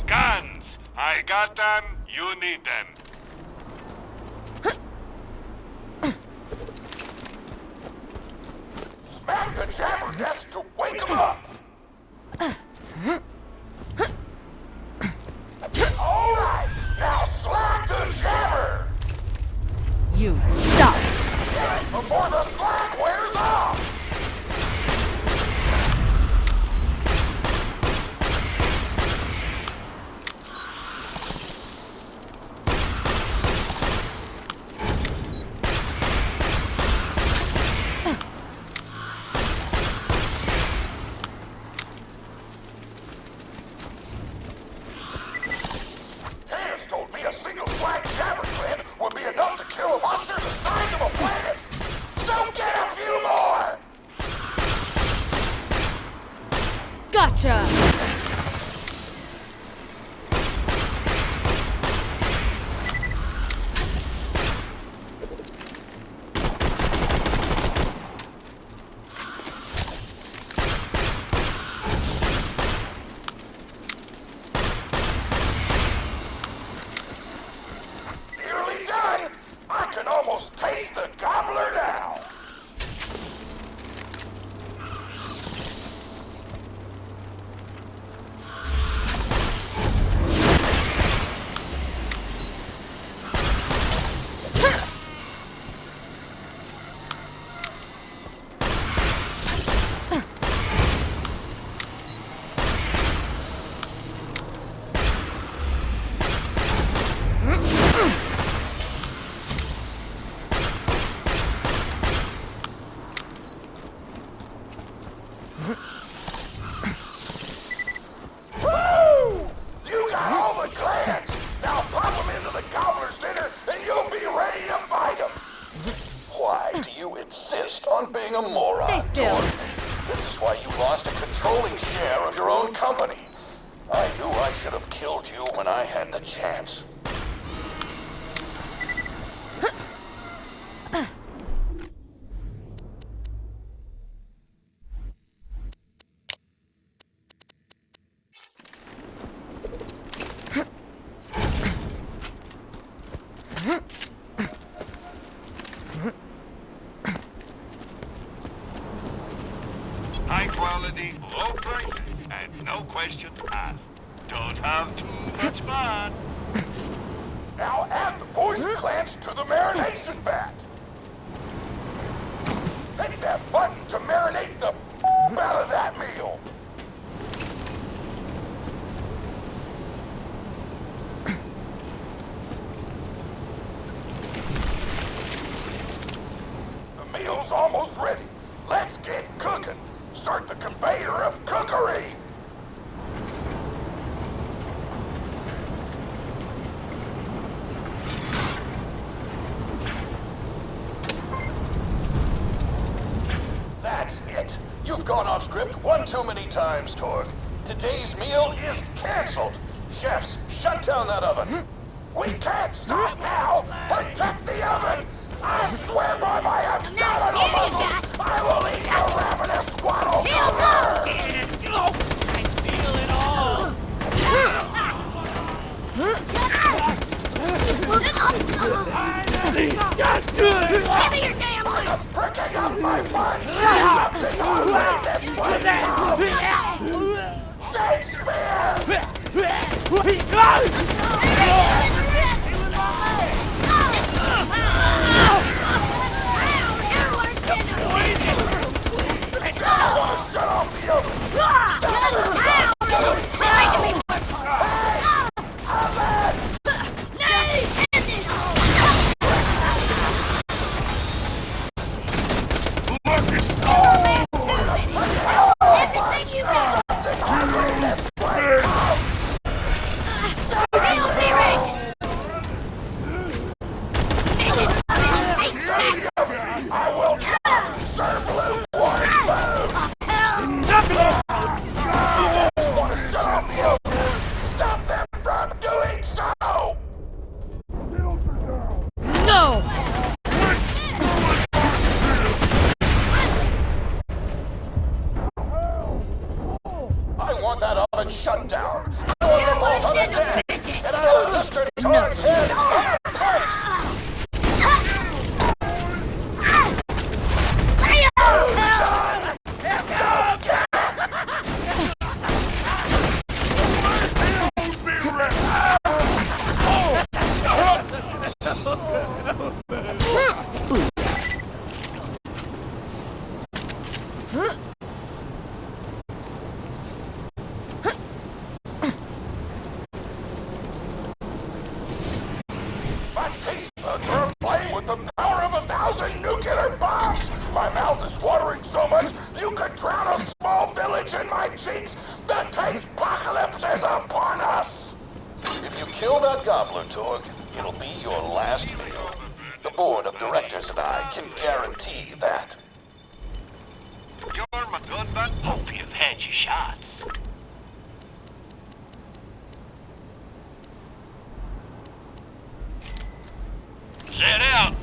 Guns! I got them, you need them. Smack the jabber nest to wake him up! Alright, now slag the jabber! You stop. Get it before the slag wears off! Told me a single slag jabber plant would be enough to kill a monster the size of a planet. So get a few more! Gotcha! I can almost taste the gobbler now! being a moron, Stay still. Torg. This is why you lost a controlling share of your own company. I knew I should have killed you when I had the chance. High quality, low prices, and no questions asked. Don't have too much fun. Now add the poison glands to the marination vat. Hit that button to marinate the out of that meal. The meal's almost ready. Let's get cooking. Start the conveyor of cookery. That's it. You've gone off script one too many times, Torg. Today's meal is canceled. Chefs, shut down that oven. We can't stop now. Protect the oven. I swear by my abdominal muscles, I will eat your ravenous waddle cover. I feel it all. Give me your damn The pricking of my buns. Something ugly this way comes. Shakespeare! Just want to shut off the oven. Stop it! Don't stop! Hey! Oven! Something ugly this way comes. I will not serve lukewarm food! Just want to shut off the oven! Stop them from doing so! No! I want that oven shut down! I want them both on the deck! And I want Mr. Torg's head on a plate! My taste buds are playing with the power of 1,000 nuclear bombs! My mouth is watering so much, you could drown a small village in my cheeks! The taste apocalypse is upon us! If you kill that gobbler, Torg, it'll be your last meal. The board of directors and I can guarantee that. You're my good man. Hope you've had your shots. Let out!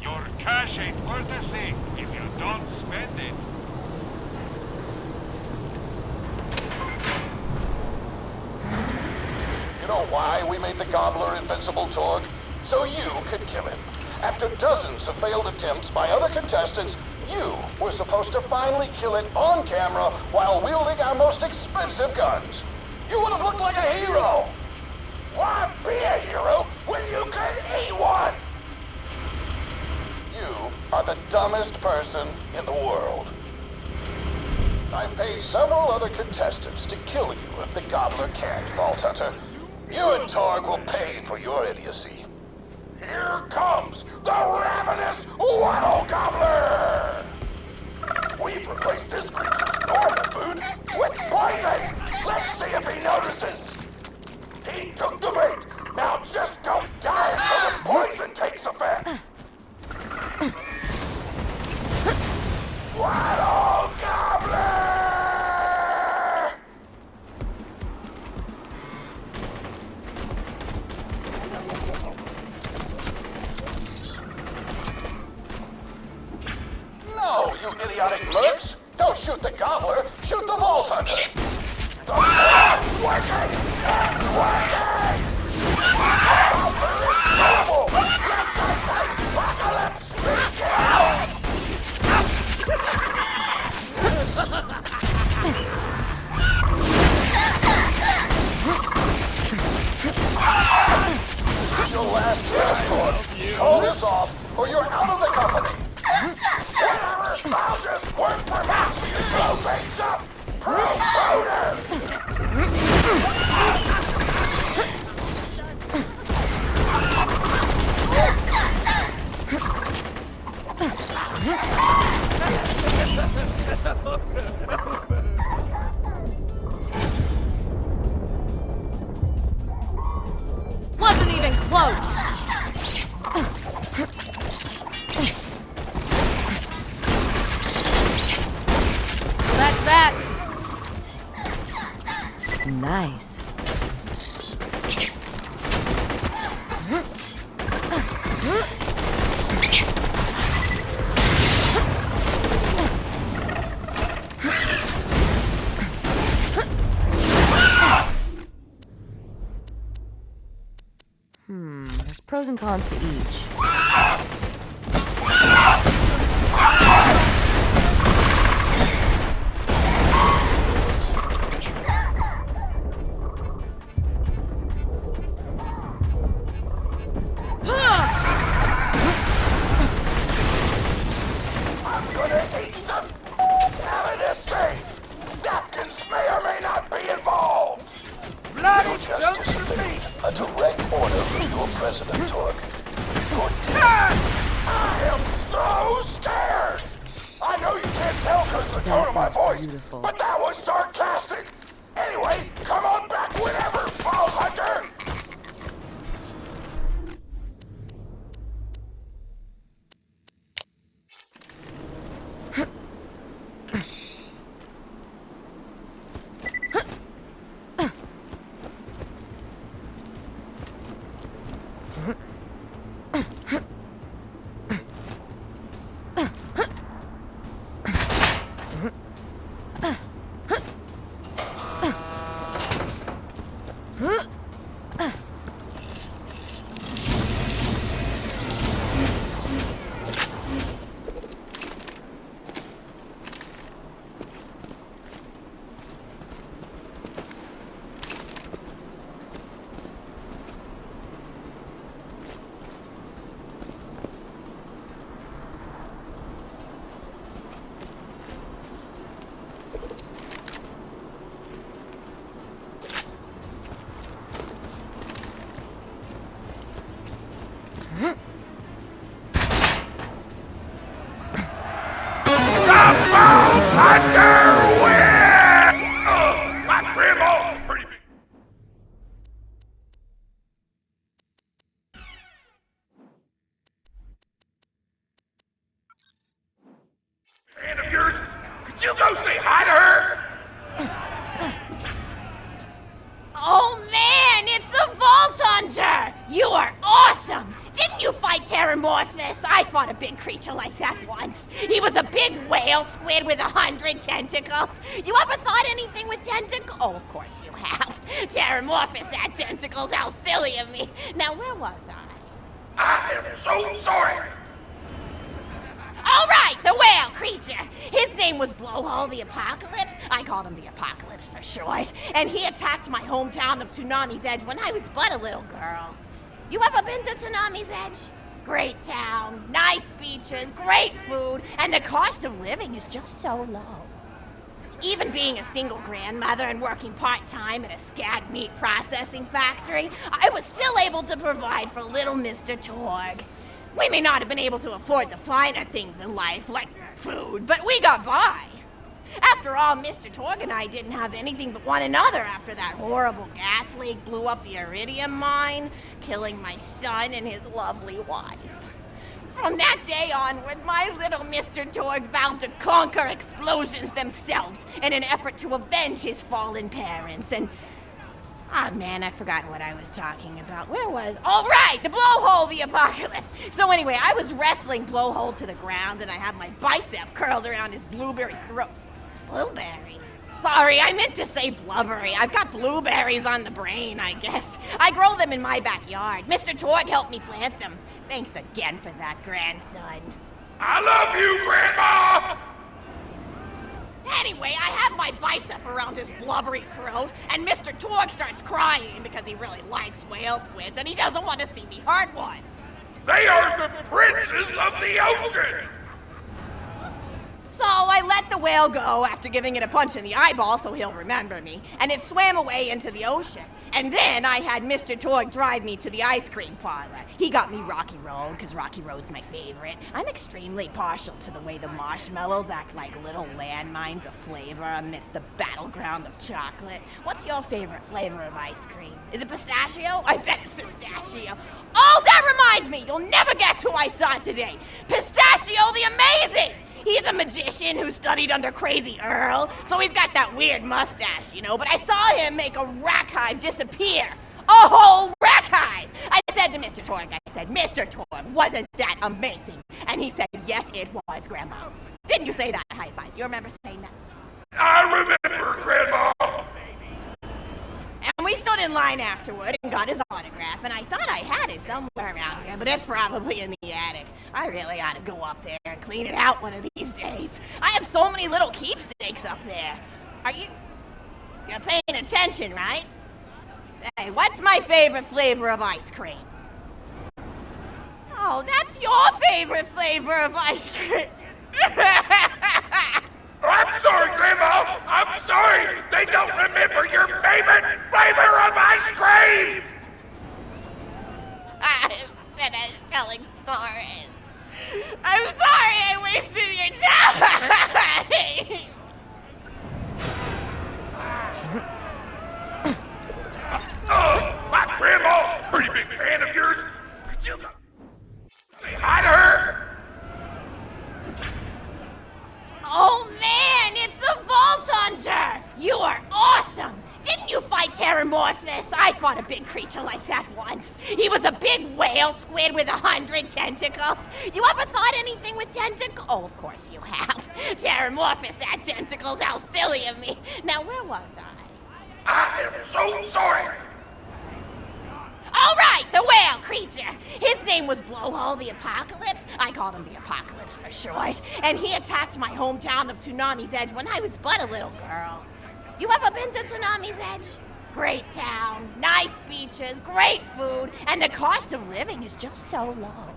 Your cash ain't worth a thing if you don't spend it. You know why we made the gobbler invincible, Torg? So you could kill him. After dozens of failed attempts by other contestants, you were supposed to finally kill it on camera while wielding our most expensive guns. You would have looked like a hero. Why be a hero when you can eat one? You are the dumbest person in the world. I paid several other contestants to kill you if the gobbler can't, Vault Hunter. You and Torg will pay for your idiocy. Here comes the ravenous Waddle Gobbler! We've replaced this creature's normal food with poison! Let's see if he notices! He took the bait! Now just don't die until the poison takes effect! Swaddle Gobbler! No, you idiotic mercs! Don't shoot the Gobbler, shoot the Vault Hunter! The poison's working! It's working! The Gobbler is killable! Let the taste apocalypse begin! This is your last chance, Torg. Call this off, or you're out of the company. Whatever, I'll just work for Maxie and blow things up. Pro-boner! Wasn't even close. That's that. Nice. There's pros and cons to each. I'm gonna eat the out of this thing! Napkins may or may not be involved! Bloody You just disobeyed a direct order from your president, Torg. Good day. I am so scared! I know you can't tell because the tone of my voice, beautiful. but that was sarcastic! Anyway, come on back whenever, Vault Hunter! Friend of yours, could you go say hi to her? Oh man, it's the Vault Hunter! You are awesome! Didn't you fight Terramorphous? I fought a big creature like that once. He was a big whale squid with 100 tentacles. You ever thought anything with tentacles? Oh, of course you have. Terramorphous had tentacles, how silly of me. Now, where was I? I am so sorry. All right, the whale creature. His name was Blowhole the Apocalypse. I called him the Apocalypse for short. And he attacked my hometown of Tsunami's Edge when I was but a little girl. You ever been to Tsunami's Edge? Great town, nice beaches, great food, and the cost of living is just so low. Even being a single grandmother and working part-time at a scad meat processing factory, I was still able to provide for little Mr. Torg. We may not have been able to afford the finer things in life, like food, but we got by. After all, Mr. Torg and I didn't have anything but one another after that horrible gas leak blew up the iridium mine, killing my son and his lovely wife. From that day onward, my little Mr. Torg vowed to conquer explosions themselves in an effort to avenge his fallen parents, and... Ah, man, I've forgotten what I was talking about. Where was... Oh, right! The blowhole, the apocalypse! So anyway, I was wrestling blowhole to the ground, and I had my bicep curled around his blueberry throat. Blueberry? Sorry, I meant to say blubbery. I've got blueberries on the brain, I guess. I grow them in my backyard. Mr. Torg helped me plant them. Thanks again for that, grandson. I love you, Grandma! Anyway, I have my bicep around his blubbery throat, and Mr. Torg starts crying because he really likes whale squids, and he doesn't want to see me hurt one. They are the princes of the ocean! So I let the whale go after giving it a punch in the eyeball so he'll remember me, and it swam away into the ocean. And then I had Mr. Torg drive me to the ice cream parlor. He got me Rocky Road, because Rocky Road's my favorite. I'm extremely partial to the way the marshmallows act like little landmines of flavor amidst the battleground of chocolate. What's your favorite flavor of ice cream? Is it pistachio? I bet it's pistachio. Oh, that reminds me! You'll never guess who I saw today! Pistachio the Amazing! He's a magician who studied under Crazy Earl, so he's got that weird mustache, you know, but I saw him make a rack hive disappear. A whole rack hive! I said to Mr. Torg, Mr. Torg, wasn't that amazing? And he said, yes, it was, Grandma. Didn't you say that? High five. You remember saying that? I remember, Grandma! And we stood in line afterward and got his autograph, and I thought I had it somewhere around here, but it's probably in the attic. I really ought to go up there and clean it out one of these days. I have so many little keepsakes up there. You're paying attention, right? Say, what's my favorite flavor of ice cream? Oh, that's your favorite flavor of ice cream. I'm sorry, Grandma! I'm sorry! They don't remember your favorite flavor of ice cream! I'm finished telling stories. I'm sorry I wasted your time! Oh, my grandma's a pretty big fan of yours. Could you say hi to her? Oh man, it's the Vault Hunter! You are awesome! Didn't you fight Terramorphous? I fought a big creature like that once. He was a big whale squid with 100 tentacles. You ever thought anything with tentacles? Oh, of course you have. Terramorphous had tentacles, how silly of me. Now, where was I? I am so sorry. All right, the whale creature. His name was Blowhole the Apocalypse. I called him the Apocalypse for short. And he attacked my hometown of Tsunami's Edge when I was but a little girl. You ever been to Tsunami's Edge? Great town, nice beaches, great food, and the cost of living is just so low.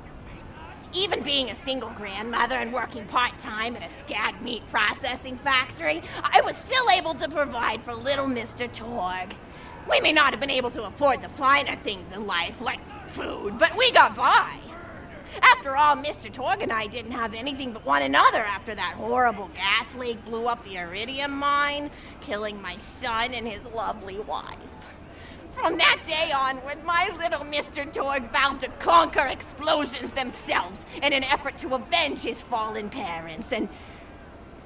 Even being a single grandmother and working part-time at a scag meat processing factory, I was still able to provide for little Mr. Torg. We may not have been able to afford the finer things in life, like food, but we got by. After all, Mr. Torg and I didn't have anything but one another after that horrible gas leak blew up the iridium mine, killing my son and his lovely wife. From that day onward, my little Mr. Torg vowed to conquer explosions themselves in an effort to avenge his fallen parents, and...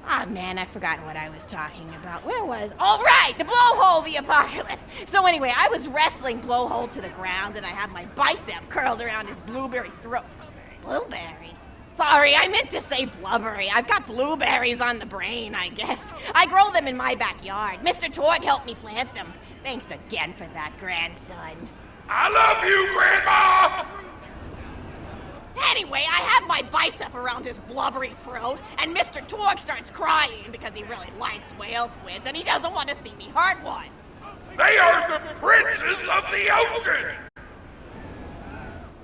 Ah, man, I've forgotten what I was talking about. Where was... Oh, right! The blowhole, the apocalypse! So anyway, I was wrestling blowhole to the ground, and I had my bicep curled around his blueberry throat. Blueberry? Sorry, I meant to say blubbery. I've got blueberries on the brain, I guess. I grow them in my backyard. Mr. Torg helped me plant them. Thanks again for that, grandson. I love you, Grandma! Anyway, I have my bicep around his blubbery throat, and Mr. Torg starts crying because he really likes whale squids, and he doesn't want to see me hurt one. They are the princes of the ocean!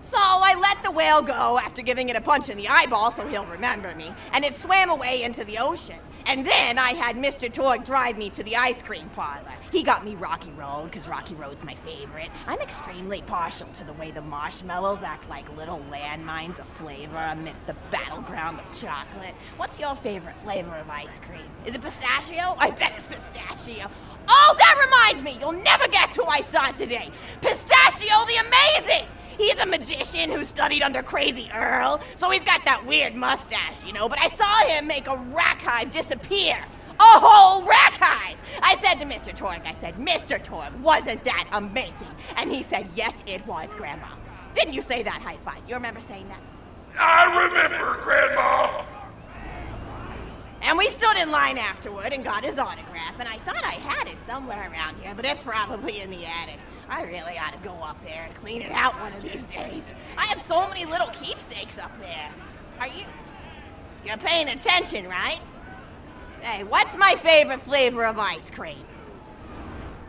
So I let the whale go after giving it a punch in the eyeball so he'll remember me, and it swam away into the ocean. And then I had Mr. Torg drive me to the ice cream parlor. He got me Rocky Road, because Rocky Road's my favorite. I'm extremely partial to the way the marshmallows act like little landmines of flavor amidst the battleground of chocolate. What's your favorite flavor of ice cream? Is it pistachio? I bet it's pistachio. Oh, that reminds me! You'll never guess who I saw today! Pistachio the Amazing! He's a magician who studied under Crazy Earl, so he's got that weird mustache, you know, but I saw him make a rack hive disappear. A whole rack hive! I said to Mr. Torg, Mr. Torg, wasn't that amazing? And he said, yes, it was, Grandma. Didn't you say that, High Five? You remember saying that? I remember, Grandma. And we stood in line afterward and got his autograph, and I thought I had it somewhere around here, but it's probably in the attic. I really ought to go up there and clean it out one of these days. I have so many little keepsakes up there. You're paying attention, right? Say, what's my favorite flavor of ice cream?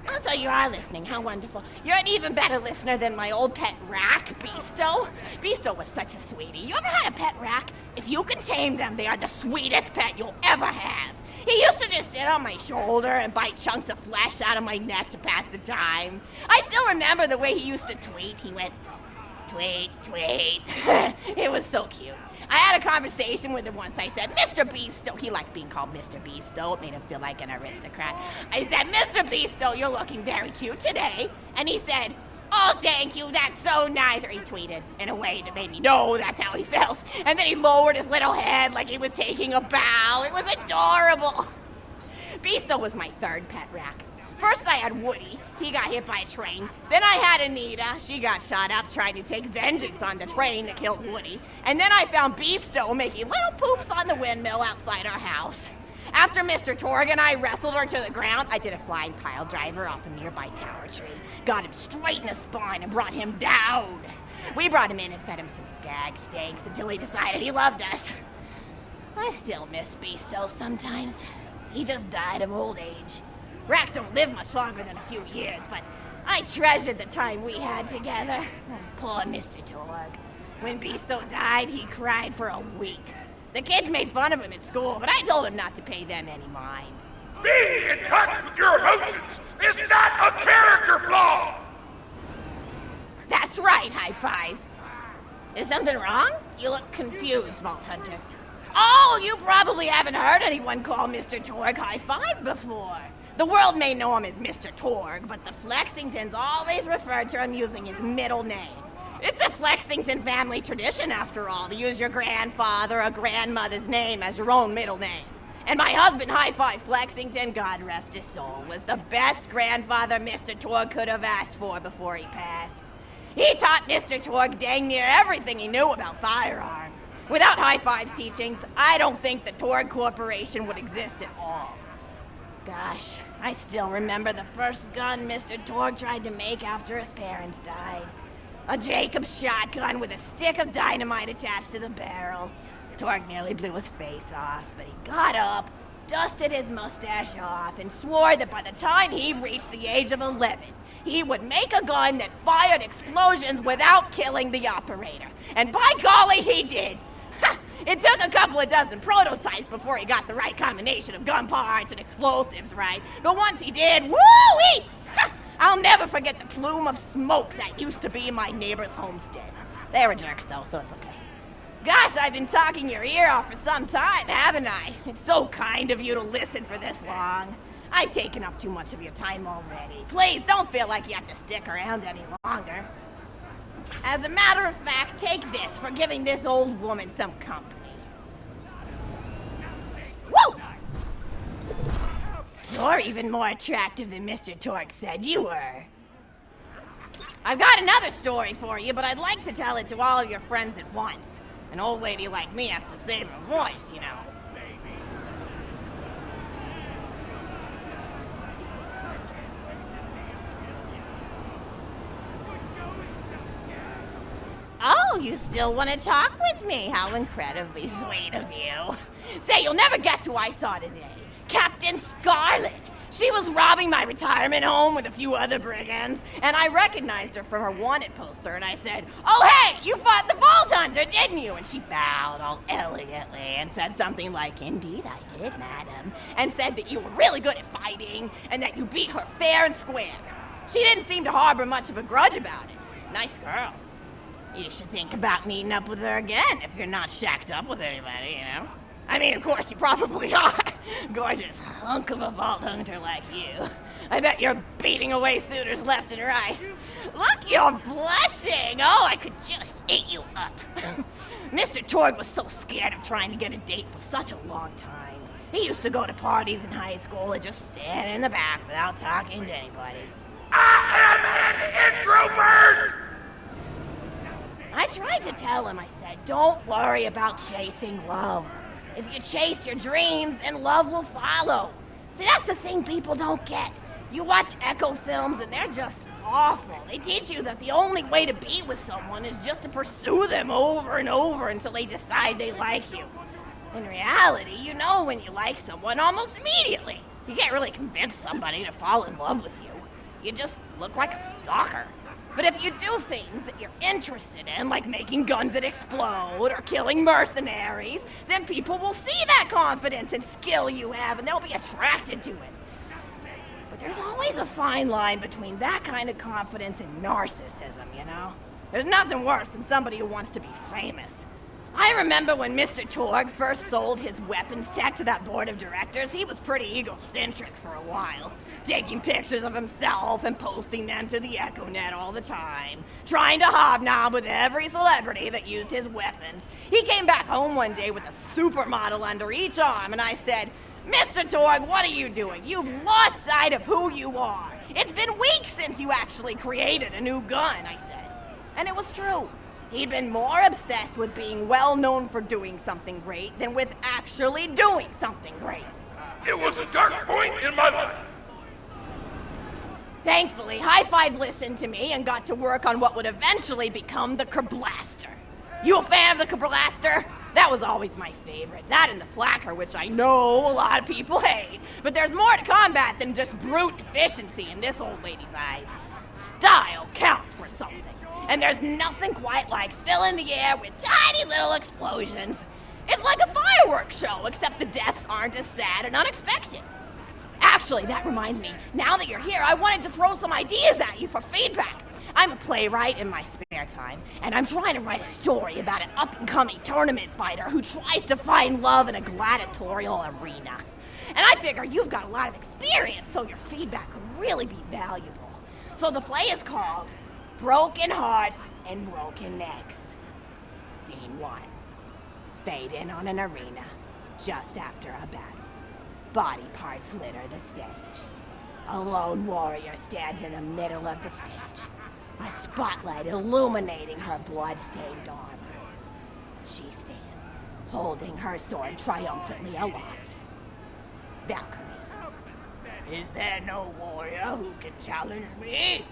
Oh, so you are listening. How wonderful. You're an even better listener than my old pet rack, Beasto. Beasto was such a sweetie. You ever had a pet rack? If you can tame them, they are the sweetest pet you'll ever have. He used to just sit on my shoulder and bite chunks of flesh out of my neck to pass the time. I still remember the way he used to tweet. He went, tweet, tweet. It was so cute. I had a conversation with him once. I said, Mr. Beasto. He liked being called Mr. Beasto. It made him feel like an aristocrat. I said, Mr. Beasto, you're looking very cute today. And he said, oh, thank you, that's so nice. Or he tweeted in a way that made me know that's how he felt. And then he lowered his little head like he was taking a bow. It was adorable. Beasto was my third pet rack. First I had Woody. He got hit by a train. Then I had Anita. She got shot up trying to take vengeance on the train that killed Woody. And then I found Beasto making little poops on the windmill outside our house. After Mr. Torg and I wrestled her to the ground, I did a flying pile driver off a nearby tower tree, got him straight in the spine and brought him down. We brought him in and fed him some skag steaks until he decided he loved us. I still miss Beasto sometimes. He just died of old age. Racks don't live much longer than a few years, but I treasured the time we had together. Oh, poor Mr. Torg. When Beasto died, he cried for a week. The kids made fun of him at school, but I told him not to pay them any mind. Being in touch with your emotions is not a character flaw! That's right, High Five. Is something wrong? You look confused, Vault Hunter. Oh, you probably haven't heard anyone call Mr. Torg High Five before. The world may know him as Mr. Torg, but the Flexingtons always referred to him using his middle name. It's a Flexington family tradition, after all, to use your grandfather or grandmother's name as your own middle name. And my husband, High Five Flexington, God rest his soul, was the best grandfather Mr. Torg could have asked for before he passed. He taught Mr. Torg dang near everything he knew about firearms. Without High Five's teachings, I don't think the Torg Corporation would exist at all. Gosh, I still remember the first gun Mr. Torg tried to make after his parents died. A Jacobs shotgun with a stick of dynamite attached to the barrel. Torg nearly blew his face off, but he got up, dusted his mustache off, and swore that by the time he reached the age of 11, he would make a gun that fired explosions without killing the operator. And by golly, he did! It took a couple of dozen prototypes before he got the right combination of gun parts and explosives right. But once he did, woo-wee! I'll never forget the plume of smoke that used to be my neighbor's homestead. They were jerks, though, so it's okay. Gosh, I've been talking your ear off for some time, haven't I? It's so kind of you to listen for this long. I've taken up too much of your time already. Please, don't feel like you have to stick around any longer. As a matter of fact, take this for giving this old woman some company. Woo! You're even more attractive than Mr. Torg said you were. I've got another story for you, but I'd like to tell it to all of your friends at once. An old lady like me has to save her voice, you know. Oh, you still want to talk with me? How incredibly sweet of you. Say, you'll never guess who I saw today. Captain Scarlet. She was robbing my retirement home with a few other brigands, and I recognized her from her wanted poster, and I said, oh, hey, you fought the Vault Hunter, didn't you? And she bowed all elegantly and said something like, indeed I did, madam, and said that you were really good at fighting, and that you beat her fair and square. She didn't seem to harbor much of a grudge about it. Nice girl. You should think about meeting up with her again if you're not shacked up with anybody, you know? I mean, of course, you probably are. Gorgeous hunk of a Vault Hunter like you. I bet you're beating away suitors left and right. Look, you're blushing. refreshing! Oh, I could just eat you up. Mr. Torg was so scared of trying to get a date for such a long time. He used to go to parties in high school and just stand in the back without talking to anybody. I am an introvert! I tried to tell him, I said, don't worry about chasing love. If you chase your dreams, then love will follow. See, that's the thing people don't get. You watch Echo films and they're just awful. They teach you that the only way to be with someone is just to pursue them over and over until they decide they like you. In reality, you know when you like someone almost immediately. You can't really convince somebody to fall in love with you. You just look like a stalker. But if you do things that you're interested in, like making guns that explode or killing mercenaries, then people will see that confidence and skill you have and they'll be attracted to it. But there's always a fine line between that kind of confidence and narcissism, you know? There's nothing worse than somebody who wants to be famous. I remember when Mr. Torg first sold his weapons tech to that board of directors, he was pretty egocentric for a while, taking pictures of himself and posting them to the EchoNet all the time, trying to hobnob with every celebrity that used his weapons. He came back home one day with a supermodel under each arm, and I said, Mr. Torg, what are you doing? You've lost sight of who you are. It's been weeks since you actually created a new gun, I said. And it was true. He'd been more obsessed with being well known for doing something great than with actually doing something great. It was a dark point in my life. Thankfully, High Five listened to me and got to work on what would eventually become the Kerblaster. You a fan of the Kerblaster? That was always my favorite. That and the Flacker, which I know a lot of people hate. But there's more to combat than just brute efficiency in this old lady's eyes. Style counts for something. And there's nothing quite like filling the air with tiny little explosions. It's like a fireworks show, except the deaths aren't as sad and unexpected. Actually, that reminds me, now that you're here, I wanted to throw some ideas at you for feedback. I'm a playwright in my spare time, and I'm trying to write a story about an up-and-coming tournament fighter who tries to find love in a gladiatorial arena. And I figure you've got a lot of experience, so your feedback could really be valuable. So the play is called Broken Hearts and Broken Necks. Scene 1. Fade in on an arena just after a battle. Body parts litter the stage. A lone warrior stands in the middle of the stage, a spotlight illuminating her blood-stained armor. She stands, holding her sword triumphantly aloft. Valkyrie. Is there no warrior who can challenge me?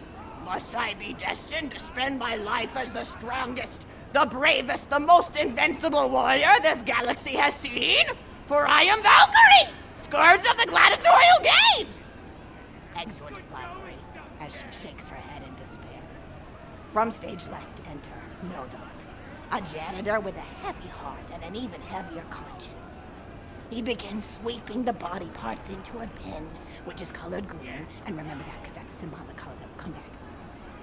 Must I be destined to spend my life as the strongest, the bravest, the most invincible warrior this galaxy has seen? For I am Valkyrie, scourge of the gladiatorial games! Exhort Valkyrie as she shakes her head in despair. From stage left enter Nodon, a janitor with a heavy heart and an even heavier conscience. He begins sweeping the body parts into a bin, which is colored green, and remember that because that's a symbolic color that will come back,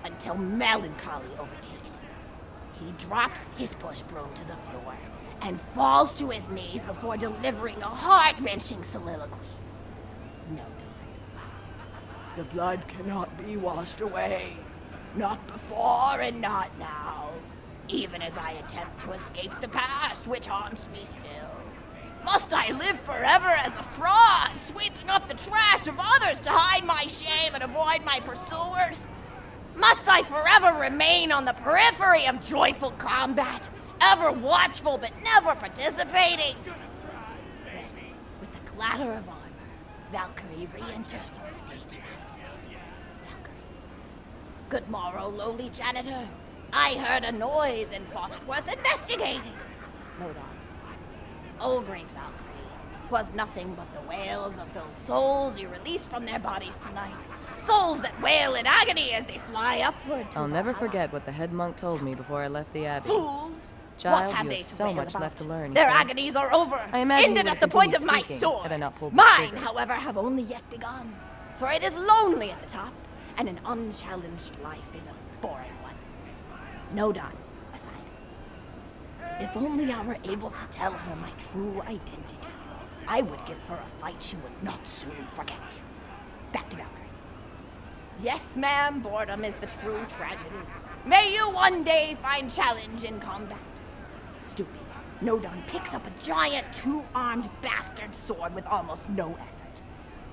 until melancholy overtakes him. He drops his push broom to the floor and falls to his knees before delivering a heart-wrenching soliloquy. Nodon. The blood cannot be washed away. Not before and not now. Even as I attempt to escape the past, which haunts me still. Must I live forever as a fraud, sweeping up the trash of others to hide my shame and avoid my pursuers? Must I forever remain on the periphery of joyful combat, ever watchful but never participating? Then, with the clatter of armor, Valkyrie re-enters from stage left. Valkyrie. Good morrow, lowly janitor. I heard a noise and thought it worth investigating. Nodon. Oh, great Valkyrie, 'twas nothing but the wails of those souls you released from their bodies tonight. Souls that wail in agony as they fly upward to I'll never Valhalla. forget what the head monk told me before I left the abbey. Fools! Child, What have you they have to so wail much about? left to learn, he Their said. agonies are over, I imagine ended you at the would point have of my continued sword. speaking had I not pulled the Mine, trigger. however, have only yet begun. For it is lonely at the top, and an unchallenged life is a boring one. Nodon, aside. If only I were able to tell her my true identity, I would give her a fight she would not soon forget. Back to Valkyrie. Yes, ma'am, boredom is the true tragedy. May you one day find challenge in combat. Stupid. Nodon picks up a giant two-armed bastard sword with almost no effort.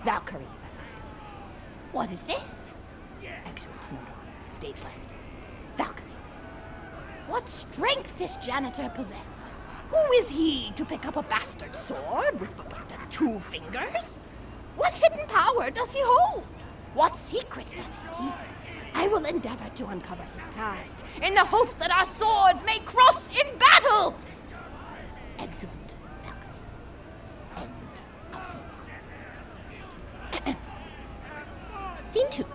Valkyrie aside. What is this? Excellent, Nodon. Stage left. Valkyrie. What strength this janitor possessed? Who is he to pick up a bastard sword with but 2 fingers? What hidden power does he hold? What secrets does he keep? I will endeavor to uncover his past in the hopes that our swords may cross in battle. Exeunt, Valkyrie. End of scene. Scene 2.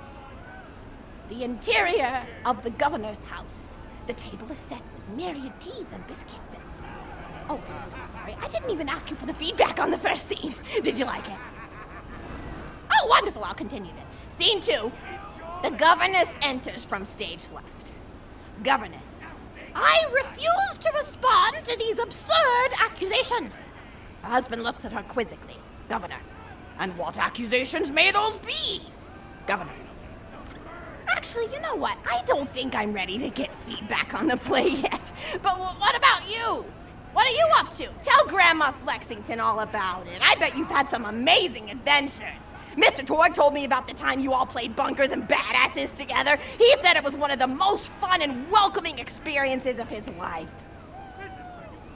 The interior of the governor's house. The table is set with myriad teas and biscuits. Oh, I'm so sorry. I didn't even ask you for the feedback on the first scene. Did you like it? Oh, wonderful. I'll continue then. Scene 2. The governess enters from stage left. Governess. I refuse to respond to these absurd accusations. Her husband looks at her quizzically. Governor. And what accusations may those be? Governess. Actually, you know what? I don't think I'm ready to get feedback on the play yet. But what about you? What are you up to? Tell Grandma Flexington all about it. I bet you've had some amazing adventures. Mr. Torg told me about the time you all played bunkers and badasses together. He said it was one of the most fun and welcoming experiences of his life.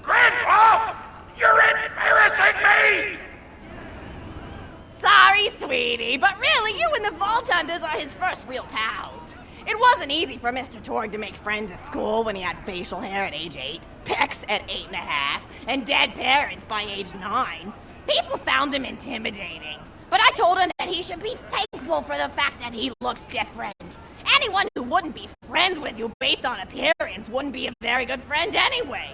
Grandpa! You're embarrassing me! Sorry, sweetie, but really, you and the Vault Hunters are his first real pals. It wasn't easy for Mr. Torg to make friends at school when he had facial hair at age 8, pecs at 8.5, and dead parents by age 9. People found him intimidating, but I told him that he should be thankful for the fact that he looks different. Anyone who wouldn't be friends with you based on appearance wouldn't be a very good friend anyway.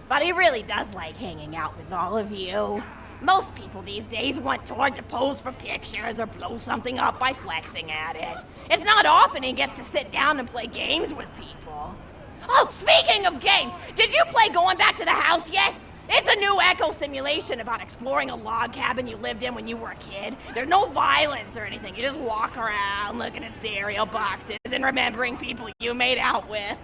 But he really does like hanging out with all of you. Most people these days want Torg to pose for pictures or blow something up by flexing at it. It's not often he gets to sit down and play games with people. Oh, speaking of games, did you play Going Back to the House yet? It's a new echo simulation about exploring a log cabin you lived in when you were a kid. There's no violence or anything. You just walk around looking at cereal boxes and remembering people you made out with.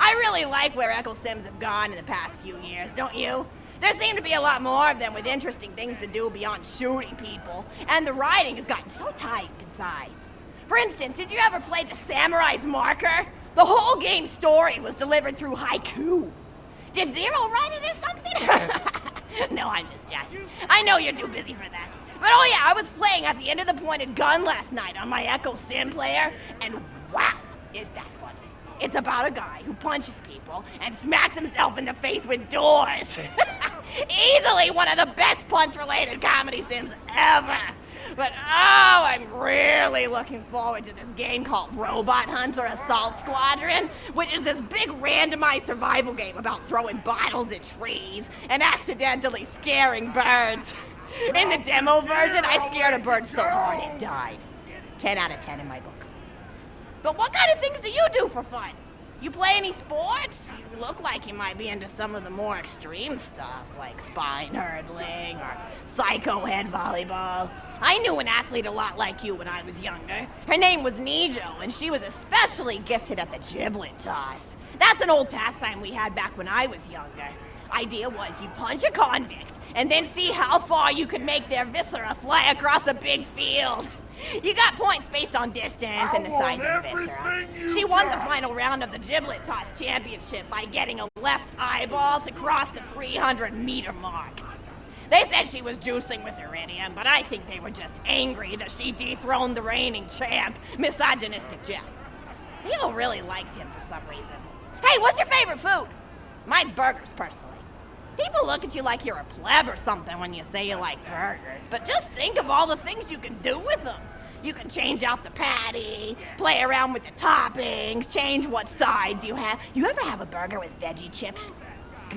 I really like where Echo Sims have gone in the past few years, don't you? There seem to be a lot more of them with interesting things to do beyond shooting people, and the writing has gotten so tight and concise. For instance, did you ever play The Samurai's Marker? The whole game's story was delivered through haiku. Did Zero write it or something? No, I'm just joshing. I know you're too busy for that. But oh yeah, I was playing at the end of the pointed gun last night on my Echo Sim player, and wow, is that funny. It's about a guy who punches people and smacks himself in the face with doors. Easily one of the best punch-related comedy sims ever. But oh, I'm really looking forward to this game called Robot Hunter Assault Squadron, which is this big randomized survival game about throwing bottles at trees and accidentally scaring birds. In the demo version, I scared a bird so hard it died. 10 out of 10 in my book. But what kind of things do you do for fun? You play any sports? You look like you might be into some of the more extreme stuff, like spine hurdling or psycho head volleyball. I knew an athlete a lot like you when I was younger. Her name was Nijo, and she was especially gifted at the giblet toss. That's an old pastime we had back when I was younger. Idea was you punch a convict, and then see how far you could make their viscera fly across a big field. You got points based on distance and the size of the viscera. She won the final round of the giblet toss championship by getting a left eyeball to cross the 300-meter mark. They said she was juicing with iridium, but I think they were just angry that she dethroned the reigning champ, misogynistic Jeff. People really liked him for some reason. Hey, what's your favorite food? Mine's burgers, personally. People look at you like you're a pleb or something when you say you like burgers, but just think of all the things you can do with them. You can change out the patty, play around with the toppings, change what sides you have. You ever have a burger with veggie chips?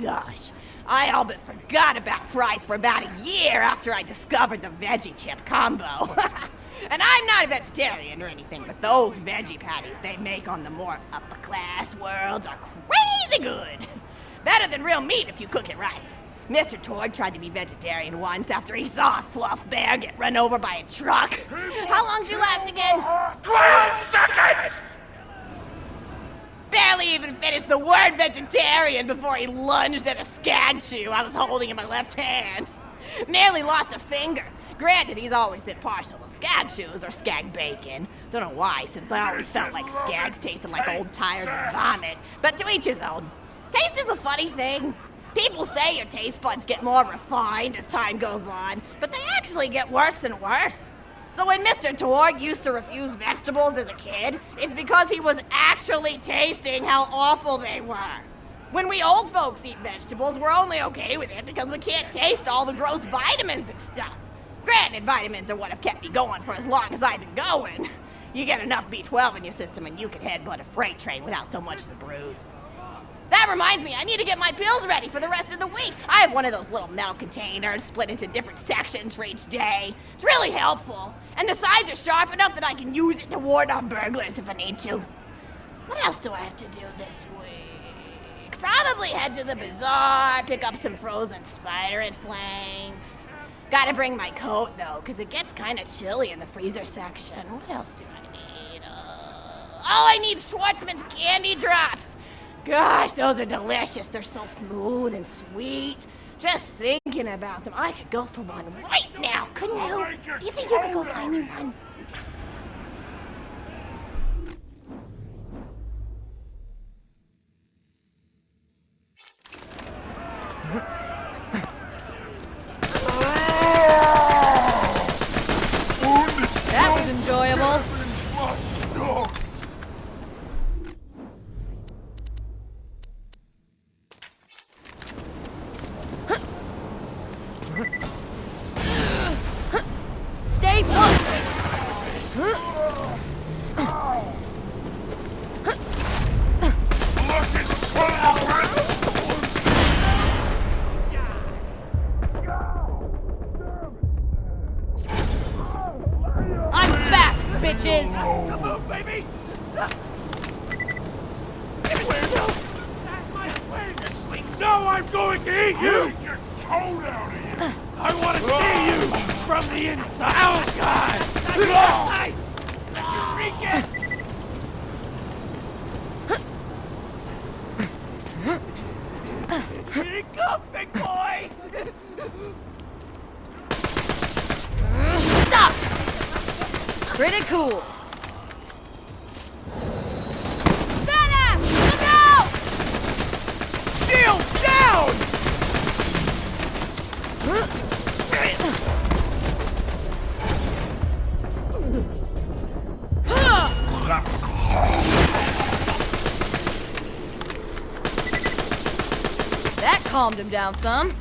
Gosh, I all but forgot about fries for about a year after I discovered the veggie chip combo. And I'm not a vegetarian or anything, but those veggie patties they make on the more upper class worlds are crazy good. Better than real meat if you cook it right. Mr. Torg tried to be vegetarian once after he saw a fluff bear get run over by a truck. How long did you last again? 12 seconds! barely even finished the word vegetarian before he lunged at a skag chew I was holding in my left hand. Nearly lost a finger. Granted, he's always been partial to skag chews or skag bacon. Don't know why, since I always felt like skags tasted like old tires and vomit. But to each his own. Taste is a funny thing. People say your taste buds get more refined as time goes on, but they actually get worse and worse. So when Mr. Torg used to refuse vegetables as a kid, it's because he was actually tasting how awful they were. When we old folks eat vegetables, we're only okay with it because we can't taste all the gross vitamins and stuff. Granted, vitamins are what have kept me going for as long as I've been going. You get enough B12 in your system and you can headbutt a freight train without so much as a bruise. That reminds me, I need to get my pills ready for the rest of the week. I have one of those little metal containers split into different sections for each day. It's really helpful. And the sides are sharp enough that I can use it to ward off burglars if I need to. What else do I have to do this week? Probably head to the bazaar, pick up some frozen spider and flanks. Gotta bring my coat, though, because it gets kind of chilly in the freezer section. What else do I need? I need Schwartzman's candy drops. Gosh, those are delicious. They're so smooth and sweet. Just thinking about them, I could go for one right now, couldn't you? Do you think you could go find me one? That was enjoyable. Stay put. Lucky son of a bitch! I'm back, bitches. Come on, baby! So I'm going to eat you! Take your coat out of here! I want to see you from the inside! Oh, God! Let you reek it! Here you come, big boy! Stop. Pretty cool. Badass! Look out! Shields down! That calmed him down some.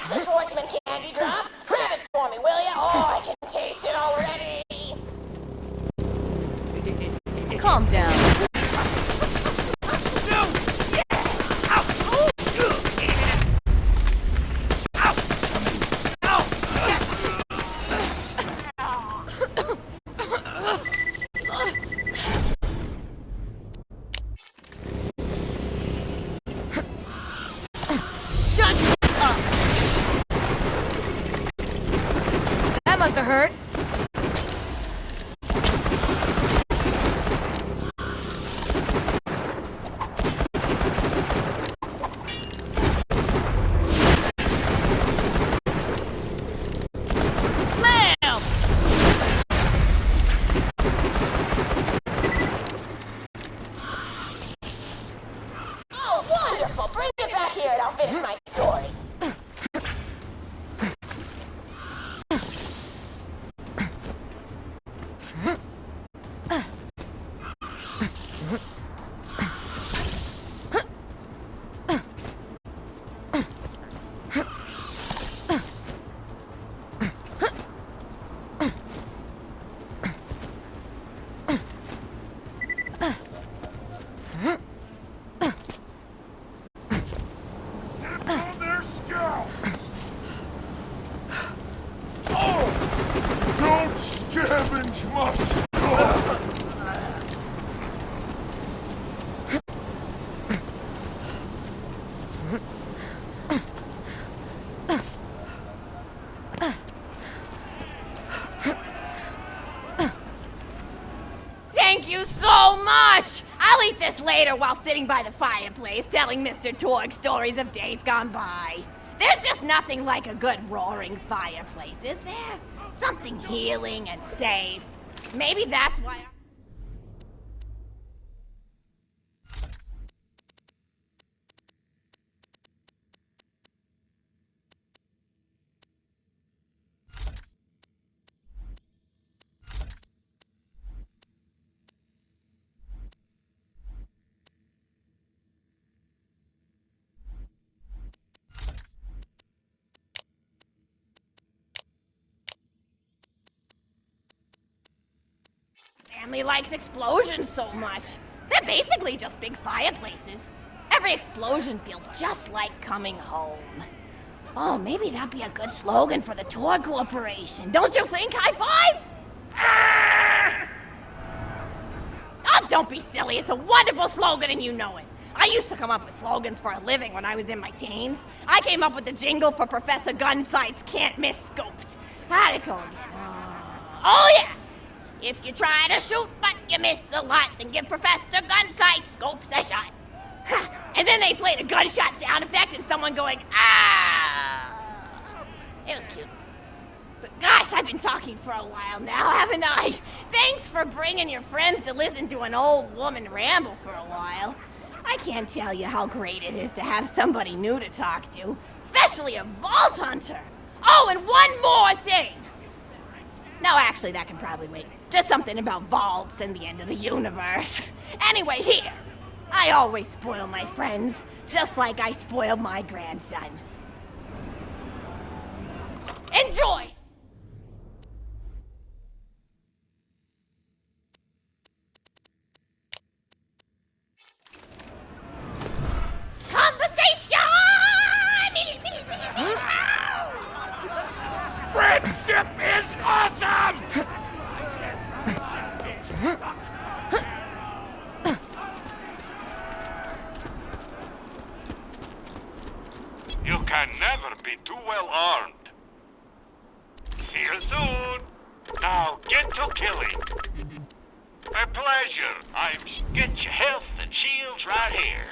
The Schwartzman candy drop? Grab it for me, will ya? Oh, I can taste it already. Calm down. Shut up! That must have hurt. Oh, wonderful. Bring it back here and I'll finish my story. Watch my step! Thank you so much! I'll eat this later while sitting by the fireplace telling Mr. Torg stories of days gone by. There's just nothing like a good roaring fireplace, is there? Something healing and safe. Maybe that's why family likes explosions so much. They're basically just big fireplaces. Every explosion feels just like coming home. Oh, maybe that'd be a good slogan for the Tor Corporation. Don't you think, High Five? Oh, don't be silly. It's a wonderful slogan and you know it. I used to come up with slogans for a living when I was in my teens. I came up with the jingle for Professor Gunsight's Can't Miss Scopes. How'd it go again? Oh, yeah. If you try to shoot but you miss a lot, then give Professor Gunsight Scopes a shot. And then they played a gunshot sound effect and someone going, ah! It was cute. But gosh, I've been talking for a while now, haven't I? Thanks for bringing your friends to listen to an old woman ramble for a while. I can't tell you how great it is to have somebody new to talk to, especially a Vault Hunter. Oh, and one more thing. No, actually, that can probably wait. Just something about vaults and the end of the universe. Anyway, here. I always spoil my friends, just like I spoiled my grandson. Enjoy! Conversation! Friendship is awesome! You can never be too well armed. See you soon. Now get to killing. A pleasure. Get your health and shields right here.